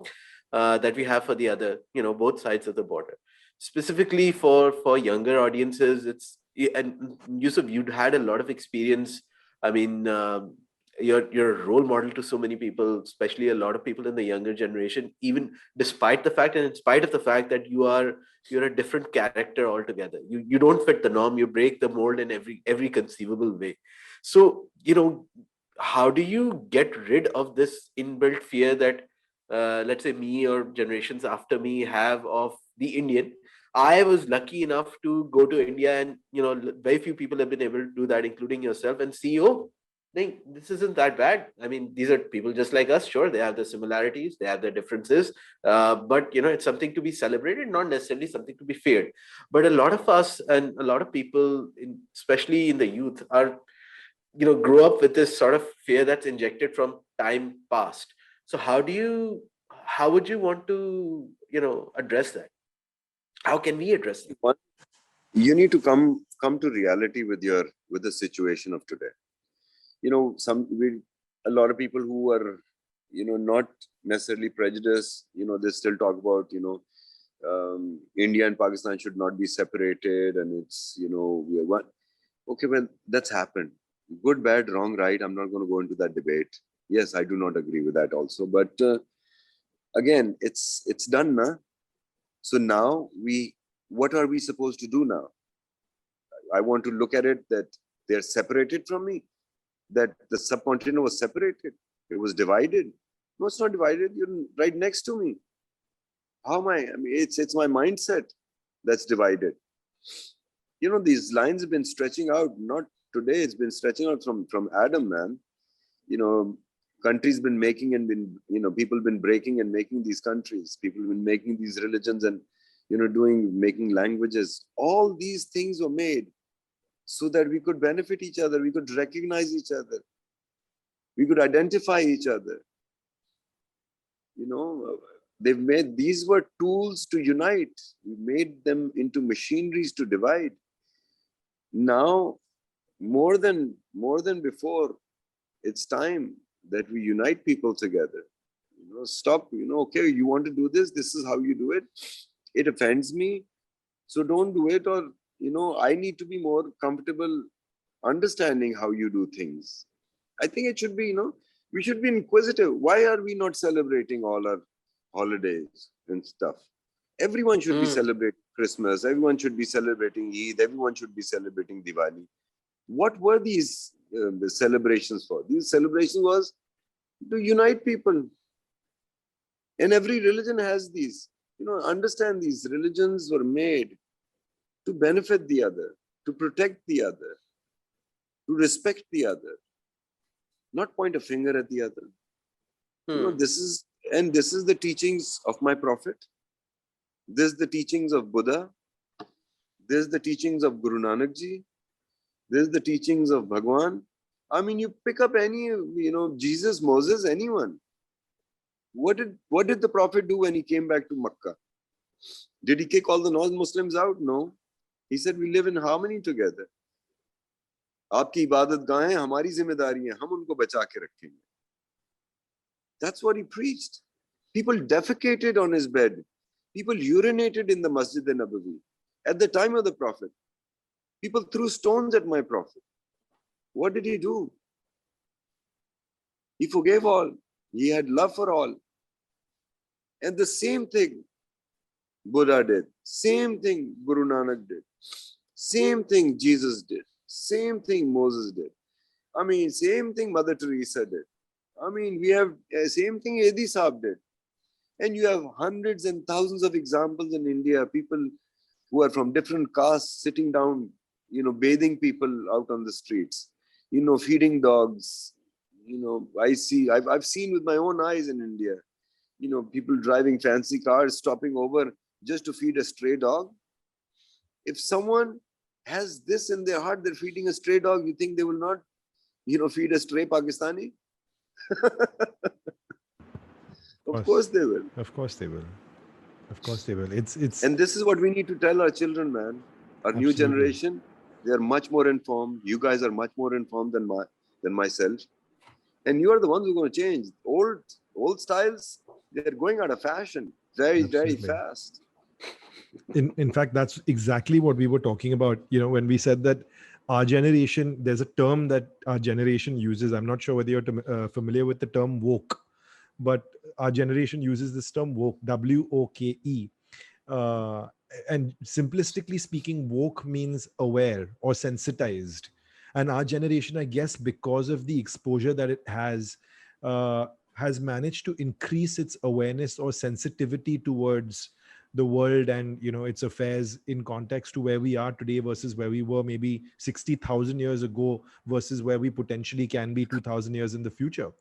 that we have for the other, both sides of the border. Specifically for younger audiences, and Yousuf, you'd had a lot of experience. I mean, you're a role model to so many people, especially a lot of people in the younger generation, even despite the fact, and in spite of the fact that you're a different character altogether. You don't fit the norm. You break the mold in every conceivable way. So, how do you get rid of this inbuilt fear that, let's say, me or generations after me have of the Indian? I was lucky enough to go to India, and very few people have been able to do that, including yourself, and see, oh, this isn't that bad. I mean, these are people just like us. Sure, they have their similarities, they have their differences, but it's something to be celebrated, not necessarily something to be feared. But a lot of us and a lot of people, especially in the youth, are grow up with this sort of fear that's injected from time past. So how would you want to address that? How can we address it? You need to come to reality with the situation of today. A lot of people who are not necessarily prejudiced, they still talk about India and Pakistan should not be separated, and it's we are one. Okay, well, that's happened. Good, bad, wrong, right, I'm not going to go into that debate. Yes, I do not agree with that also, but again, it's done now. So now what are we supposed to do now? I want to look at it that they're separated from me, that the subcontinent was separated, it was divided. No, it's not divided. You're right next to me. How am I? I mean, it's my mindset that's divided. These lines have been stretching out. Not today. It's been stretching out from Adam, man. Countries been making and been people been breaking and making these countries. People have been making these religions and making languages. All these things were made so that we could benefit each other, we could recognize each other, we could identify each other. These were tools to unite. We made them into machineries to divide. Now, more than before, it's time that we unite people together. Stop, okay, you want to do this is how you do it. It offends me, so don't do it. Or I need to be more comfortable understanding how you do things. I think it should be, we should be inquisitive. Why are we not celebrating all our holidays and stuff? Everyone should be celebrating Christmas. Everyone should be celebrating Eid. Everyone should be celebrating Diwali. What were these celebrations for. These celebrations was to unite people. And every religion has these. Understand these religions were made to benefit the other, to protect the other, to respect the other, not point a finger at the other. This is the teachings of my prophet. This is the teachings of Buddha. This is the teachings of Guru Nanak Ji. This is the teachings of Bhagwan. I mean, you pick up any, Jesus, Moses, anyone. What did the prophet do when he came back to Makkah? Did he kick all the non-Muslims out? No. He said, we live in harmony together. आपकी इबादत गाहें हमारी जिम्मेदारी है, हम उनको बचा के रखेंगे. That's what he preached. People defecated on his bed. People urinated in the Masjid al-Nabawi at the time of the Prophet. People threw stones at my Prophet. What did he do? He forgave all. He had love for all. And the same thing Buddha did. Same thing Guru Nanak did. Same thing Jesus did. Same thing Moses did. I mean, same thing Mother Teresa did. I mean, we have same thing Edi Saab did. And you have hundreds and thousands of examples in India, people who are from different castes sitting down, bathing people out on the streets, feeding dogs. I've seen with my own eyes in India, people driving fancy cars, stopping over just to feed a stray dog. If someone has this in their heart, they're feeding a stray dog, you think they will not, feed a stray Pakistani? Of course they will. Of course they will. Of course they will. It's And this is what we need to tell our children, man. Our new generation, they are much more informed. You guys are much more informed than myself. And you are the ones who are going to change. Old styles, they're going out of fashion very, very fast. In fact, that's exactly what we were talking about, when we said that our generation, there's a term that our generation uses. I'm not sure whether you're familiar with the term woke, but our generation uses this term woke, W-O-K-E. And simplistically speaking, woke means aware or sensitized. And our generation, I guess, because of the exposure that it has managed to increase its awareness or sensitivity towards the world and its affairs in context to where we are today versus where we were maybe 60,000 years ago versus where we potentially can be 2,000 years in the future.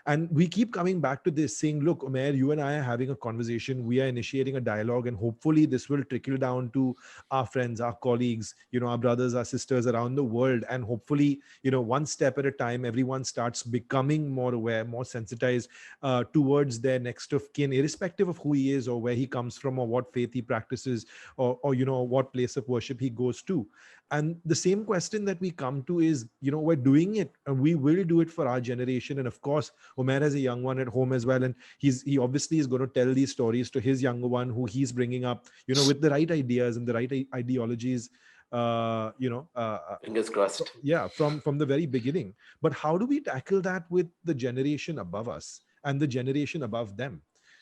And we keep coming back to this saying, look, Umair, you and I are having a conversation. We are initiating a dialogue, and hopefully this will trickle down to our friends, our colleagues, our brothers, our sisters around the world. And hopefully, one step at a time, everyone starts becoming more aware, more sensitized towards their next of kin, irrespective of who he is or where he comes from or what faith he practices or what place of worship he goes to. And the same question that we come to is, we're doing it and we will do it for our generation. And of course, Umair has a young one at home as well. And he obviously is going to tell these stories to his younger one who he's bringing up, with the right ideas and the right ideologies, fingers crossed. From the very beginning. But how do we tackle that with the generation above us and the generation above them?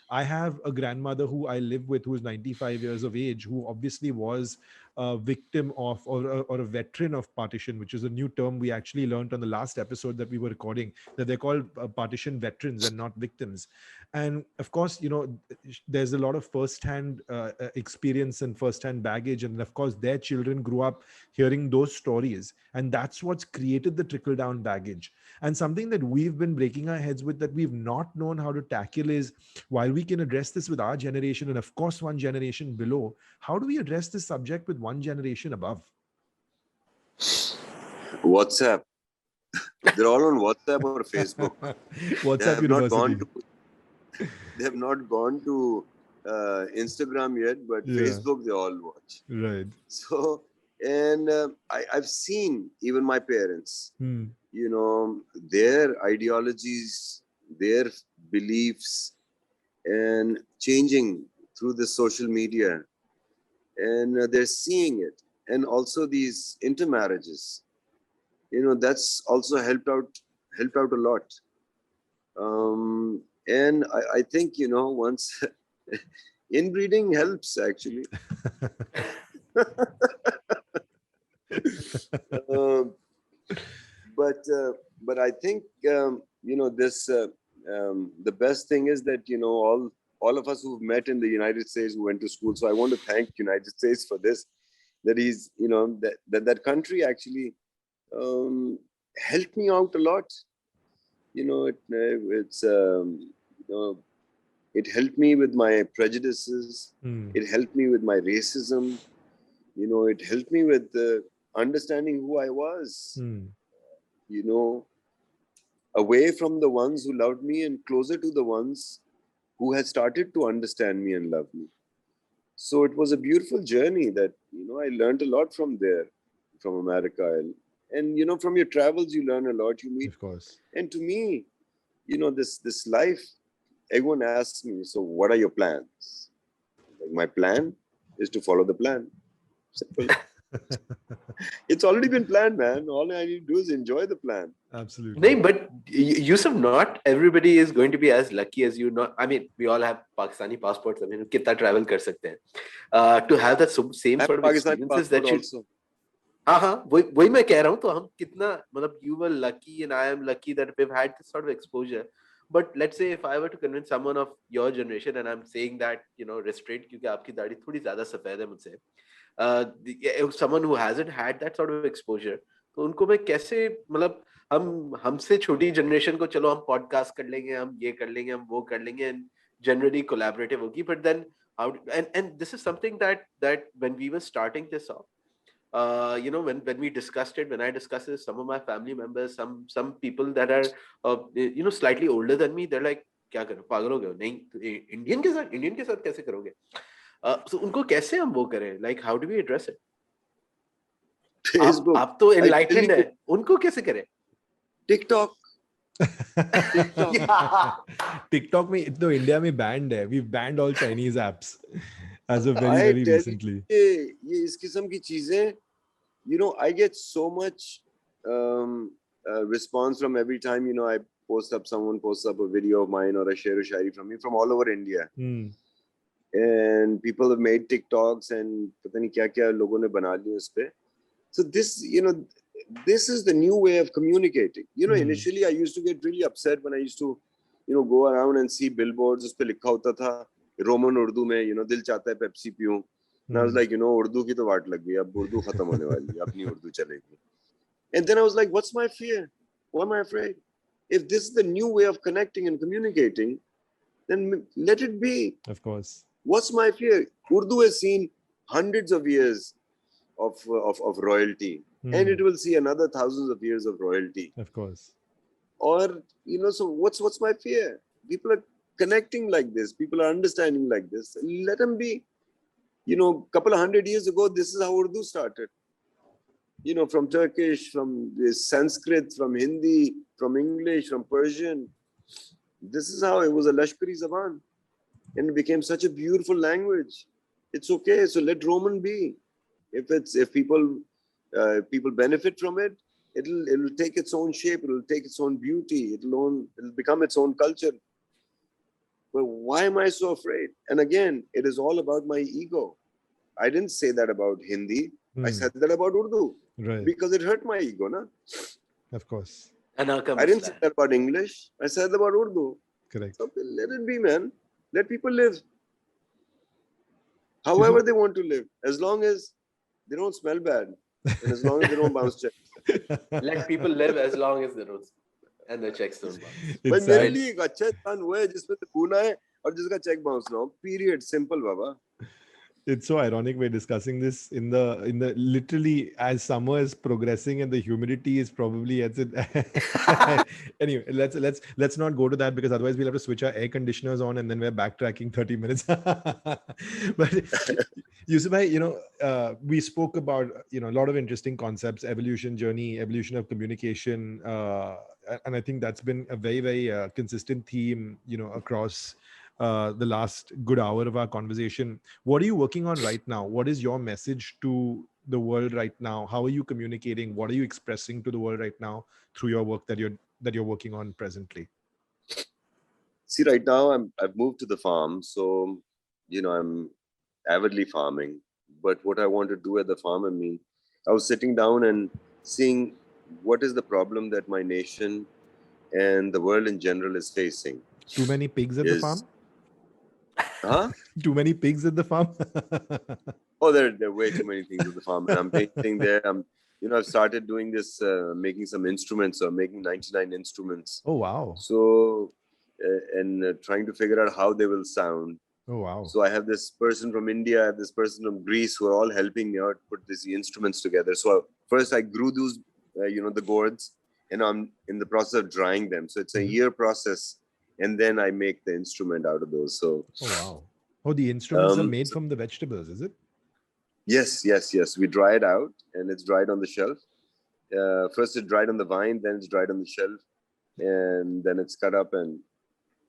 I have a grandmother who I live with who is 95 years of age, who obviously was a victim of or a veteran of partition, which is a new term we actually learned on the last episode that we were recording, that they're called partition veterans and not victims. And of course, there's a lot of first-hand experience and first-hand baggage. And of course, their children grew up hearing those stories. And that's what's created the trickle-down baggage. And something that we've been breaking our heads with that we've not known how to tackle is, while we can address this with our generation and of course one generation below, how do we address this subject with one generation above? WhatsApp. They're all on WhatsApp or Facebook. WhatsApp University. They have not gone to Instagram yet, but Facebook they all watch. Right. So, and I've seen even my parents, their ideologies, their beliefs, and changing through the social media, and they're seeing it. And also these intermarriages, that's also helped out a lot. And I think, once inbreeding helps actually. but I think this the best thing is that all of us who've met in the United States who went to school. So I want to thank United States for this. That he's that country actually helped me out a lot. It helped me with my prejudices. It helped me with my racism. It helped me with understanding who I was. Away from the ones who loved me and closer to the ones who had started to understand me and love me. So it was a beautiful journey that, I learned a lot from there, from America. And from your travels, you learn a lot, you meet. Of course. And to me, this life, everyone asks me, so what are your plans? Like, my plan is to follow the plan. Simple. It's already been planned, man. All I need to do is enjoy the plan. Absolutely. No, but Yousuf, not everybody is going to be as lucky as you. Not, I mean, we all have Pakistani passports. I mean, kitna travel kar sakte hain. To have that same sort of experiences that you. Also. हाँ, वही मैं कह रहा हूँ. तो हम कितना, मतलब, you were lucky and I am lucky that we've had this sort of exposure. But let's say if I were to convince someone of your generation, and I'm saying that, restraint, क्योंकि आपकी दाढ़ी थोड़ी ज़्यादा सफेद है मुझसे. Someone who hasn't had that sort of exposure, तो उनको मैं कैसे, मतलब, हमसे छोटी जनरेशन को चलो हम पॉडकास्ट कर लेंगे, हम ये कर लेंगे, हम वो कर लेंगे, and generally collaborative होगी. But then how, and this is something that when we were starting this off, when we discussed it, when I discussed it, some of my family members, some people that are slightly older than me, they're like, क्या करो, पागल हो गए हो? नहीं, Indian के साथ कैसे करोगे? So उनको कैसे हम वो करें? Like, how do we address it? आप तो enlightened है, उनको कैसे करें? TikTok. TikTok में तो इंडिया में banned है. We've banned all Chinese apps as of very recently. ये इस किस्म की चीजें, I get so much response from every time I someone posts up a video of mine or a share shairi from me from all over India. And people have made TikToks and पता नहीं क्या-क्या लोगों ने बना लिए उस पे. So this, this is the new way of communicating. Initially I used to get really upset when I used to, go around and see billboards. उस पे लिखा होता था Roman Urdu में, दिल चाहता है पेप्सी पीऊं. And I was like, Urdu की तो वाट लग गई, अब उर्दू खत्म होने वाली है, अपनी उर्दू चलेगी. And then I was like, what's my fear? Why am I afraid? If this is the new way of connecting and communicating, then let it be. Of course. What's my fear? Urdu has seen hundreds of years of royalty, and it will see another thousands of years of royalty. Of course. Or, so what's my fear? People are connecting like this. People are understanding like this. Let them be. Couple of 100 years ago, this is how Urdu started. From Turkish, from Sanskrit, from Hindi, from English, from Persian. This is how it was a Lashkari Zaban. And it became such a beautiful language. It's okay. So let Roman be. If people benefit from it, it'll take its own shape. It'll take its own beauty. It'll become its own culture. But why am I so afraid? And again, it is all about my ego. I didn't say that about Hindi. I said that about Urdu. Right. Because it hurt my ego, na? Of course. I didn't say that about English. I said about Urdu. Correct. So let it be, man. Let people live. However they want to live. As long as they don't smell bad. And as long as they don't bounce checks. Let people live as long as they don't. And the checks don't bounce. But मेरे लिए एक अच्छा स्थान हुआ है जिसमें तो खूना है और जिसका check bounce ना हो. Period. Simple, Baba. It's so ironic we're discussing this in the literally as summer is progressing and the humidity is probably at it. Anyway, let's not go to that because otherwise we'll have to switch our air conditioners on and then we're backtracking 30 minutes. But Yousuf bhai, we spoke about a lot of interesting concepts, evolution journey, evolution of communication, and I think that's been a very, very consistent theme, across the last good hour of our conversation. What are you working on right now? What is your message to the world right now? How are you communicating? What are you expressing to the world right now through your work that you're working on presently? See, right now I've moved to the farm, so I'm avidly farming. But what I want to do at the farm, I was sitting down and seeing what is the problem that my nation and the world in general is facing. Too many pigs at the farm? Huh? Too many pigs at the farm? Oh, there are way too many things at the farm. And I'm painting there. I've started doing this, making some instruments, or making 99 instruments. Oh, wow. So, trying to figure out how they will sound. Oh, wow. So I have this person from India, I have this person from Greece, who are all helping me out put these instruments together. So first I grew those, the gourds, and I'm in the process of drying them. So it's a year process, and then I make the instrument out of those. So. Oh, wow. Oh, the instruments are made from the vegetables, is it? Yes. We dry it out, and it's dried on the shelf. First it's dried on the vine, then it's dried on the shelf, and then it's cut up, and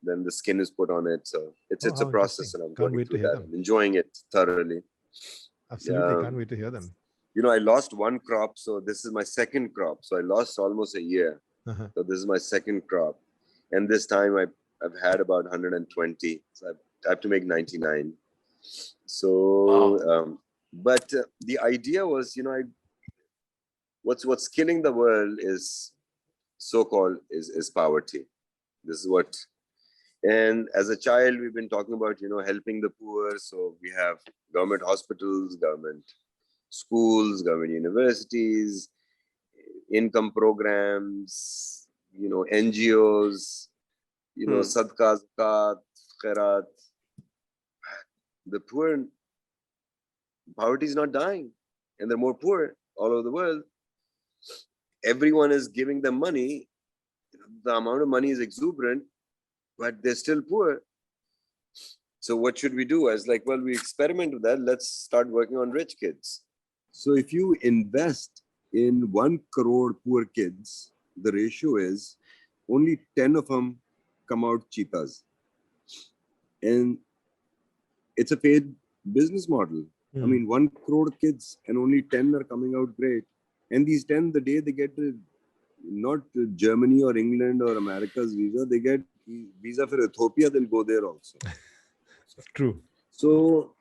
then the skin is put on it. So it's a process, and I'm going through that. I'm enjoying it thoroughly. Absolutely, can't wait to hear them. I lost one crop, so this is my second crop. So I lost almost a year. So this is my second crop, and this time I've had about 120. So I have to make 99. So, Wow. But the idea was, what's killing the world is so-called is poverty. This is what. And as a child, we've been talking about, helping the poor. So we have government hospitals, government schools, government universities, income programs, NGOs, sadaqah, zakat, khairat. The poor, poverty is not dying, and they're more poor all over the world. Everyone is giving them money. The amount of money is exuberant, but they're still poor. So what should we do? I was like, well, we experiment with that. Let's start working on rich kids. So if you invest in 1 crore poor kids, the ratio is only 10 of them come out cheetahs. And it's a paid business model. I mean, 1 crore kids and only 10 are coming out great. And these 10, the day they get to not Germany or England or America's visa, they get visa for Ethiopia, they'll go there also. True. So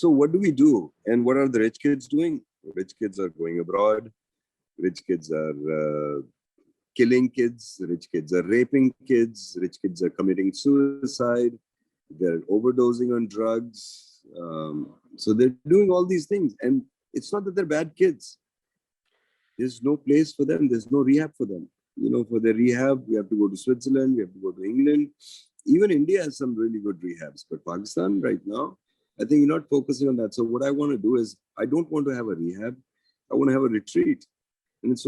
what do we do? And what are the rich kids doing? Rich kids are going abroad. Rich kids are killing kids. Rich kids are raping kids. Rich kids are committing suicide. They're overdosing on drugs. So they're doing all these things. And it's not that they're bad kids. There's no place for them. There's no rehab for them. For the rehab, we have to go to Switzerland. We have to go to England. Even India has some really good rehabs. But Pakistan right now, I think you're not focusing on that. So what I want to do is, I don't want to have a rehab. I want to have a retreat. And it's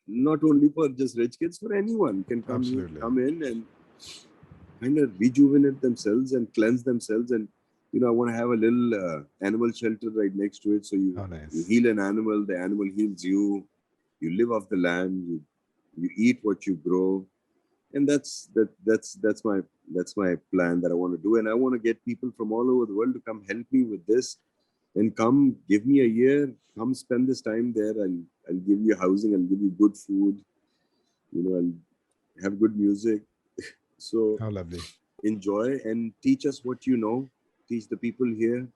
not only for just rich kids, for anyone can come in and kind of rejuvenate themselves and cleanse themselves. And I want to have a little animal shelter right next to it. So you heal an animal, the animal heals you. You live off the land. You eat what you grow, and that's my plan that I want to do. And I want to get people from all over the world to come help me with this, and come give me a year. Come spend this time there, and I'll give you housing. I'll give you good food. I'll have good music. So how lovely. Enjoy and teach us what you know. Teach the people here.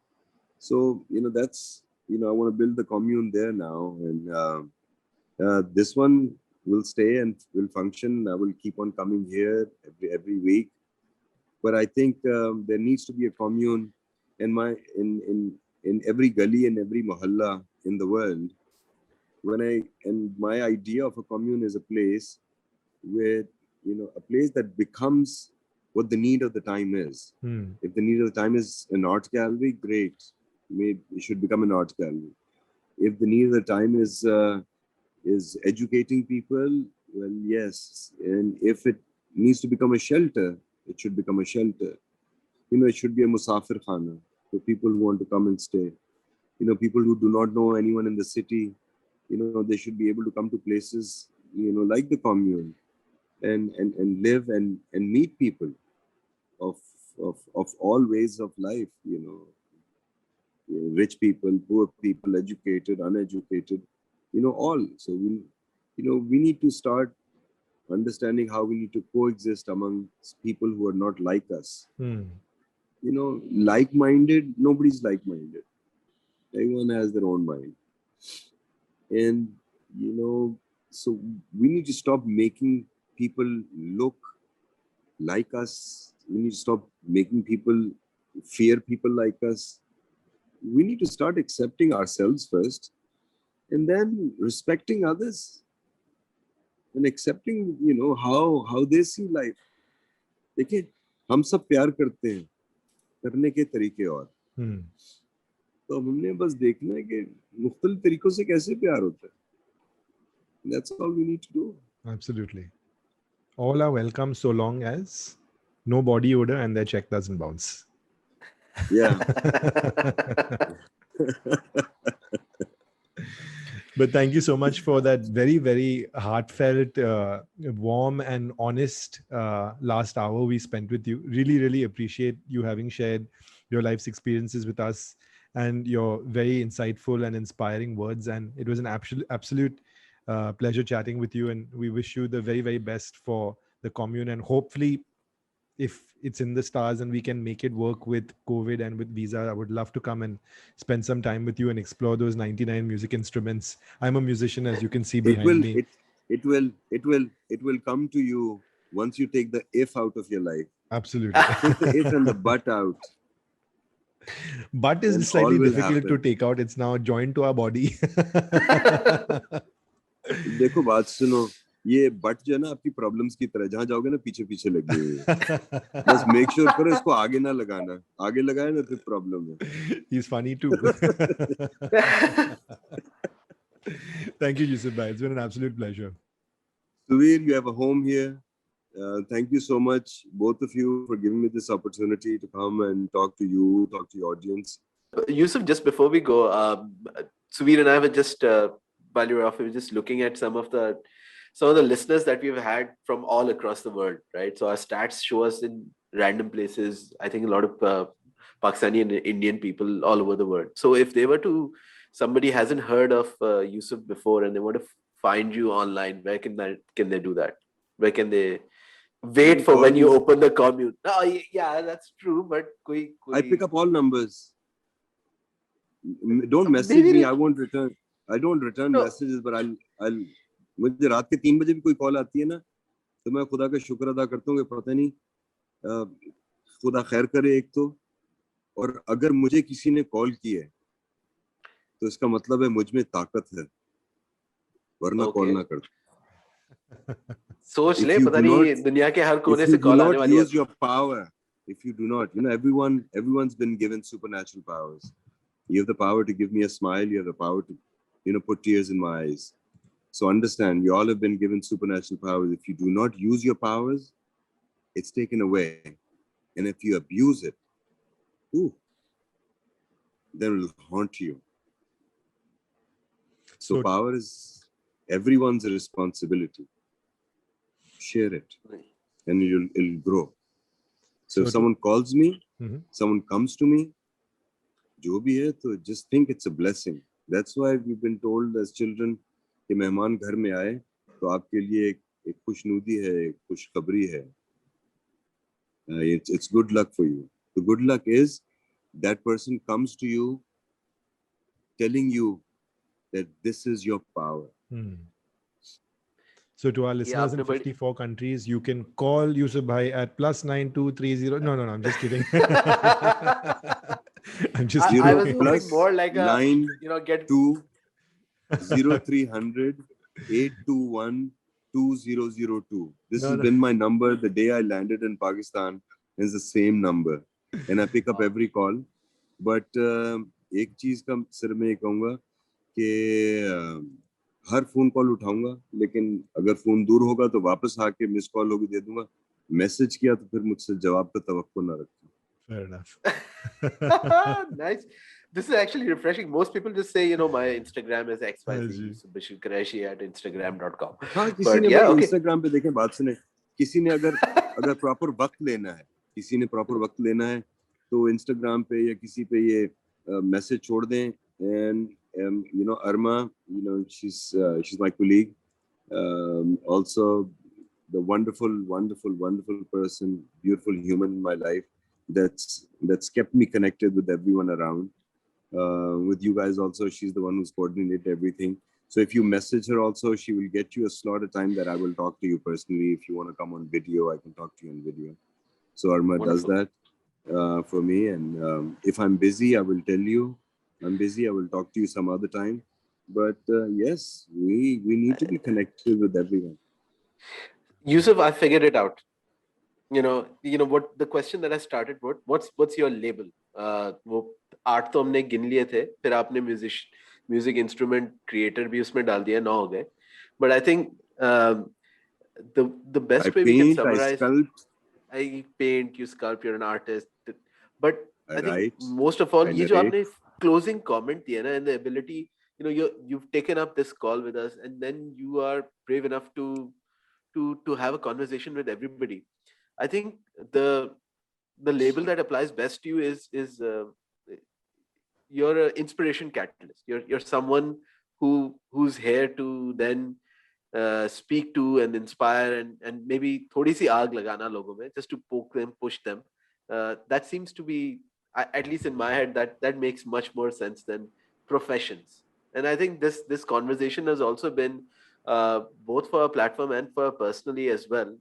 So that's I want to build the commune there now, and this one will stay and will function. I will keep on coming here every week. But I think there needs to be a commune in every gully and every mohalla in the world. My idea of a commune is a place where a place that becomes what the need of the time is. If the need of the time is an art gallery, great. Maybe it should become an art gallery. If the need of the time is educating people, well, yes. And if it needs to become a shelter, it should become a shelter. It should be a musafir khana for people who want to come and stay. People who do not know anyone in the city, they should be able to come to places, like the commune, and live and meet people of all ways of life, rich people, poor people, educated, uneducated, all. So we need to start understanding how we need to coexist among people who are not like us. Like-minded, nobody's like-minded. Everyone has their own mind. And So we need to stop making people look like us. We need to stop making people fear people like us. We need to start accepting ourselves first and then respecting others and accepting, how they see life. देखिए, हम सब प्यार करते हैं, करने के तरीके और तो हमने बस देखना है कि मुख्तलिफ तरीकों से कैसे प्यार होता है. That's all we need to do. Absolutely. All are welcome so long as no body odor and their check doesn't bounce. Yeah. But thank you so much for that very, very heartfelt, warm and honest last hour we spent with you. Really, really appreciate you having shared your life's experiences with us and your very insightful and inspiring words. And it was an absolute pleasure chatting with you. And we wish you the very, very best for the commune. And hopefully, if it's in the stars and we can make it work with COVID and with visa, I would love to come and spend some time with you and explore those 99 music instruments. I'm a musician, as you can see behind me. It will come to you once you take the if out of your life. Absolutely. Take the if and the but out. But is slightly difficult to take out. It's now joined to our body. देखो बात सुनो, ये but जो है ना आपकी problems की तरह, जहां जाओगे ना पीछे पीछे लगी हुई है. बस मेक श्योर करो इसको आगे ना लगाना. आगे लगाए ना फिर प्रॉब्लम है. He's funny too. Thank you, Yousuf bhai. It's been an absolute pleasure. Suveer, you have a home here. Thank you so much, both of you, for giving me this opportunity to come and talk to you, talk to your audience. Yousuf, just before we go, Suveer and I were just, while you were off, we were just looking at some of the listeners that we've had from all across the world, right? So our stats show us in random places. I think a lot of Pakistani and Indian people all over the world. So if they were to, somebody hasn't heard of Yousuf before and they want to find you online, where can they do that? Where can they wait for when you open the commune? Oh, yeah, that's true. But I pick up all numbers. Don't message me. I won't return. I don't return messages, but I'll. मुझे रात के 3 बजे भी कोई call आती है ना, तो मैं खुदा का शुक्र अदा करता हूँ कि पता नहीं खुदा खैर करे एक तो, और अगर मुझे किसी ने कॉल की है तो इसका मतलब है मुझ में ताकत है, वरना कॉल ना करता. सोच ले, पता नहीं दुनिया के हर कोने से कॉल आने वाली है. Use your power. If you do not, everyone's been given supernatural powers. You have the power to give me a smile. You have the power to, put tears in my eyes. So understand, you all have been given supernatural powers. If you do not use your powers, it's taken away. And if you abuse it, then it will haunt you. So power is everyone's responsibility. Share it, and it'll grow. So if someone calls me, someone comes to me, jo bhi hai, to just think it's a blessing. That's why we've been told as children, कि मेहमान घर में आए तो आपके लिए एक खुशनुदी है, एक खुशखबरी है. It's good luck for you. The good luck is that person comes to you telling you that this is your power. So to our listeners in 54 countries, you can call Yousuf bhai at +9230. No, I'm just kidding. I'm just kidding. I was moving more like a, get 0300 821 2002. This has been my number the day I landed in Pakistan. It's the same number, and I pick up every call. But एक चीज का सिर में कहूँगा कि हर phone call उठाऊंगा, लेकिन अगर फोन दूर होगा तो वापस आके मिस कॉल होगी दे दूंगा. मैसेज किया तो फिर मुझसे जवाब का तवक्को ना रखना. Fair enough. Nice. This is actually refreshing. Most people just say, my Instagram is XYZ, Yousuf Bashir Qureshi at Instagram.com. हाँ, किसी ने Instagram पे देखें, बात सुने, किसी ने अगर प्रॉपर वक्त लेना है, तो Instagram पे या किसी पे ये मैसेज छोड़ दें. And Arma, she's my colleague, also the wonderful person, beautiful human in my life that's kept me connected with everyone around. With you guys also, she's the one who's coordinated everything. So if you message her also, she will get you a slot, a time that I will talk to you personally. If you want to come on video, I can talk to you on video. So Arma does that for me. And if I'm busy, I will tell you. I'm busy, I will talk to you some other time. But yes, we need to be connected with everyone. Yousuf, I figured it out. You know what the question that I started with, what's your label? वो 8 तो हमने गिन लिए थे, फिर आपने music instrument creator भी उसमें डाल दिया, 9 हो गए. But I think the best way we can summarize, I sculpt, I paint, you sculpt, you're an artist. But I think write, most of all, I ये जो narrate. आपने closing comment दिया ना, and the ability, you've taken up this call with us, and then you are brave enough to have a conversation with everybody. I think the label that applies best to you is you're an inspiration catalyst. You're someone who's here to then speak to and inspire and maybe थोड़ी सी आग लगाना लोगों में, just to poke them, push them. That seems to be, at least in my head, that makes much more sense than professions. And I think this conversation has also been both for our platform and for personally as well.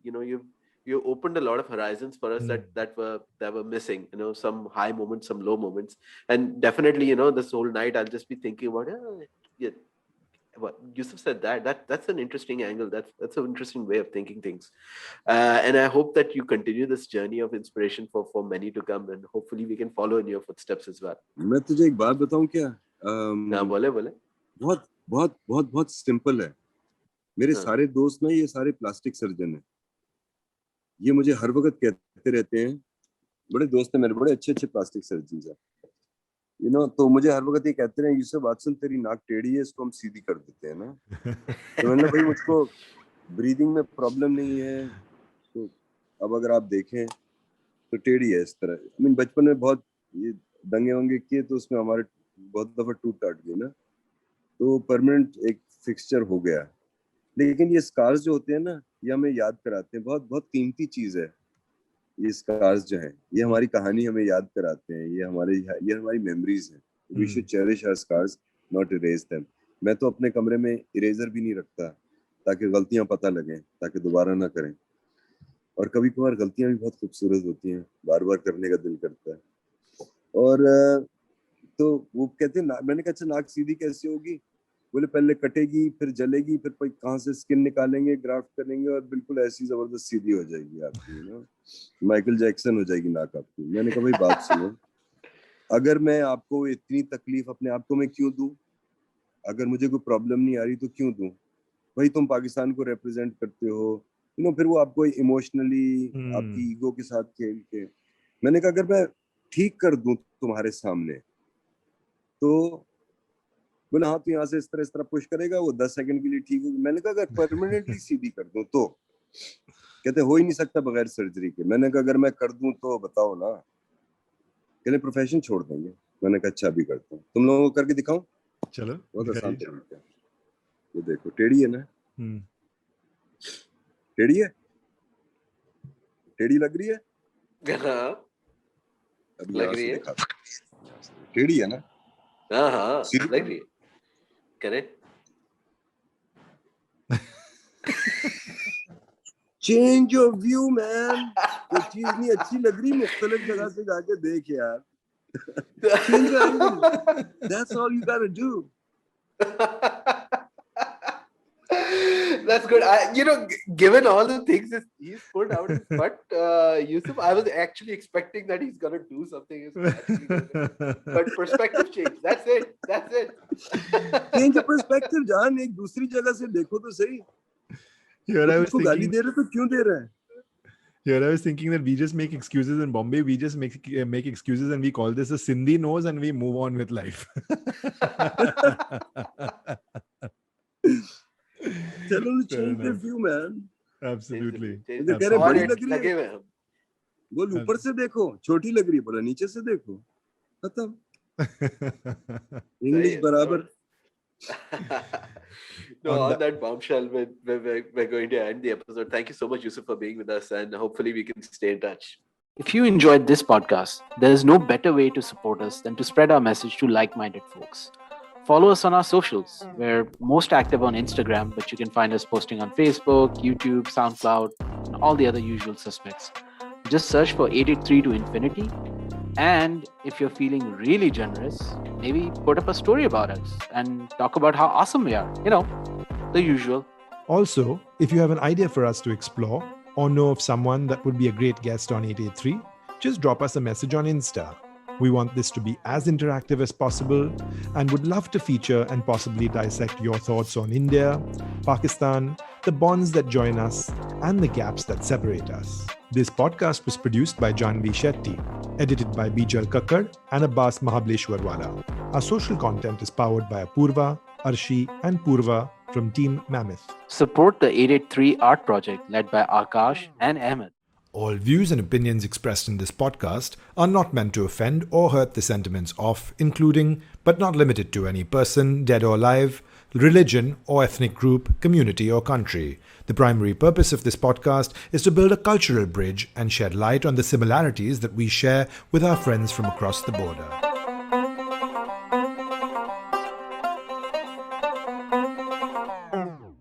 You opened a lot of horizons for us that were missing. Some high moments, some low moments, and definitely this whole night I'll just be thinking about what Yousuf said. That's an interesting angle. That's an interesting way of thinking things, and I hope that you continue this journey of inspiration for many to come, and hopefully we can follow in your footsteps as well. मैं तुझे एक बात बताऊं क्या? ना बोले बहुत बहुत बहुत बहुत सिंपल है. मेरे सारे दोस्त ना, ये सारे प्लास्टिक सर्जन हैं. ये मुझे हर वक्त कहते रहते हैं, बड़े दोस्त हैं मेरे, बड़े अच्छे प्लास्टिक सर्जन हैं. तो मुझे हर वक्त ये कहते हैं, यूसुफ वाटसन तेरी नाक टेढ़ी है, इसको हम सीधी कर देते हैं ना. तो मैंने भाई, मुझको ब्रीदिंग में प्रॉब्लम नहीं है, तो अब अगर आप देखें तो टेढ़ी है इस तरह. बचपन में बहुत ये दंगे वंगे किए, तो उसमें हमारे बहुत दफा टूट टाट गई ना, तो परमानेंट एक फिक्सचर हो गया. लेकिन ये स्कार्स जो होते हैं ना, ये हमें याद कराते हैं, बहुत बहुत कीमती चीज है. ये स्कार्स जो हैं, ये हमारी कहानी हमें याद कराते हैं, ये हमारी मेमोरीज हैं. We should cherish our scars, not erase them. मैं तो अपने कमरे में इरेजर भी नहीं रखता, ताकि गलतियां पता लगें, ताकि दोबारा ना करें. और कभी कभार गलतियां भी बहुत खूबसूरत होती हैं, बार बार करने का दिल करता है. और तो वो कहते हैं, मैंने कहा अच्छा नाक सीधी कैसे होगी? बोले पहले कटेगी, फिर जलेगी, फिर कहाँ से स्किन निकालेंगे, ग्राफ्ट करेंगे, और बिल्कुल ऐसी जबरदस्त सीधी हो जाएगी आपकी. माइकल जैक्सन हो जाएगी नाक आपकी. मैंने कहा भाई बात सुनो, अगर मैं आपको इतनी तकलीफ अपने आप को मैं क्यों दूं? अगर मुझे कोई प्रॉब्लम नहीं आ रही तो क्यों दूं? भाई तुम पाकिस्तान को रिप्रेजेंट करते हो, फिर वो आपको इमोशनली आपकी ईगो के साथ खेल के. मैंने कहा अगर मैं ठीक कर दूं तुम्हारे सामने, तो बोले हाँ, तो यहाँ से इस तरह पुश करेगा, वो 10 सेकंड के लिए ठीक होगी. मैंने कहा अगर परमानेंटली सीधी कर दूं तो? कहते हो ही नहीं सकता बगैर सर्जरी के. मैंने कहा अगर मैं कर दूं तो बताओ ना. कहते प्रोफेशन छोड़ देंगे. मैंने कहा अच्छा भी करता हूँ, तुम लोगों को करके दिखाऊं? चलो, बहुत आसान तरीका है. ये देखो, टेढ़ी है ना? टेढ़ी है, टेढ़ी लग रही है. अभी लग रही है, टेढ़ी है ना? हाँ लग रही है. Correct. Change your view man. कोई चीज नहीं अच्छी लग रही, मुख्तलिफ जगह से जाके देख यार. Change your angle. That's all you gotta do. That's good. Given all the things he's put out, but Yousuf, I was actually expecting that he's gonna do something. But perspective change. That's it. Change your perspective, जान. एक दूसरी जगह से देखो तो सही. उसको गाली दे रहे तो क्यों दे रहे हैं? Here I was thinking that we just make excuses in Bombay. We just make excuses and we call this a Sindhi nose and we move on with life. चलो change the view man. Absolutely. कह रहे बड़ी लग रही है, बोल ऊपर से देखो. छोटी लग रही है, बोला नीचे से देखो. खत्म. इंग्लिश बराबर. No, on that bombshell, we're going to end the episode. Thank you so much, Yousuf, for being with us, and hopefully we can stay in touch. If you enjoyed this podcast, there is no better way to support us than to spread our message to like-minded folks. Follow us on our socials. We're most active on Instagram, but you can find us posting on Facebook, YouTube, SoundCloud, and all the other usual suspects. Just search for 883 to Infinity. And if you're feeling really generous, maybe put up a story about us and talk about how awesome we are. The usual. Also, if you have an idea for us to explore or know of someone that would be a great guest on 883, just drop us a message on Insta. We want this to be as interactive as possible and would love to feature and possibly dissect your thoughts on India, Pakistan, the bonds that join us, and the gaps that separate us. This podcast was produced by Janvi Shetty, edited by Bijal Kakkar and Abbas Mahableshwarwala. Our social content is powered by Apurva, Arshi, and Purva from Team Mammoth. Support the 883 art project led by Akash and Ahmed. All views and opinions expressed in this podcast are not meant to offend or hurt the sentiments of, including, but not limited to, any person, dead or alive, religion or ethnic group, community or country. The primary purpose of this podcast is to build a cultural bridge and shed light on the similarities that we share with our friends from across the border.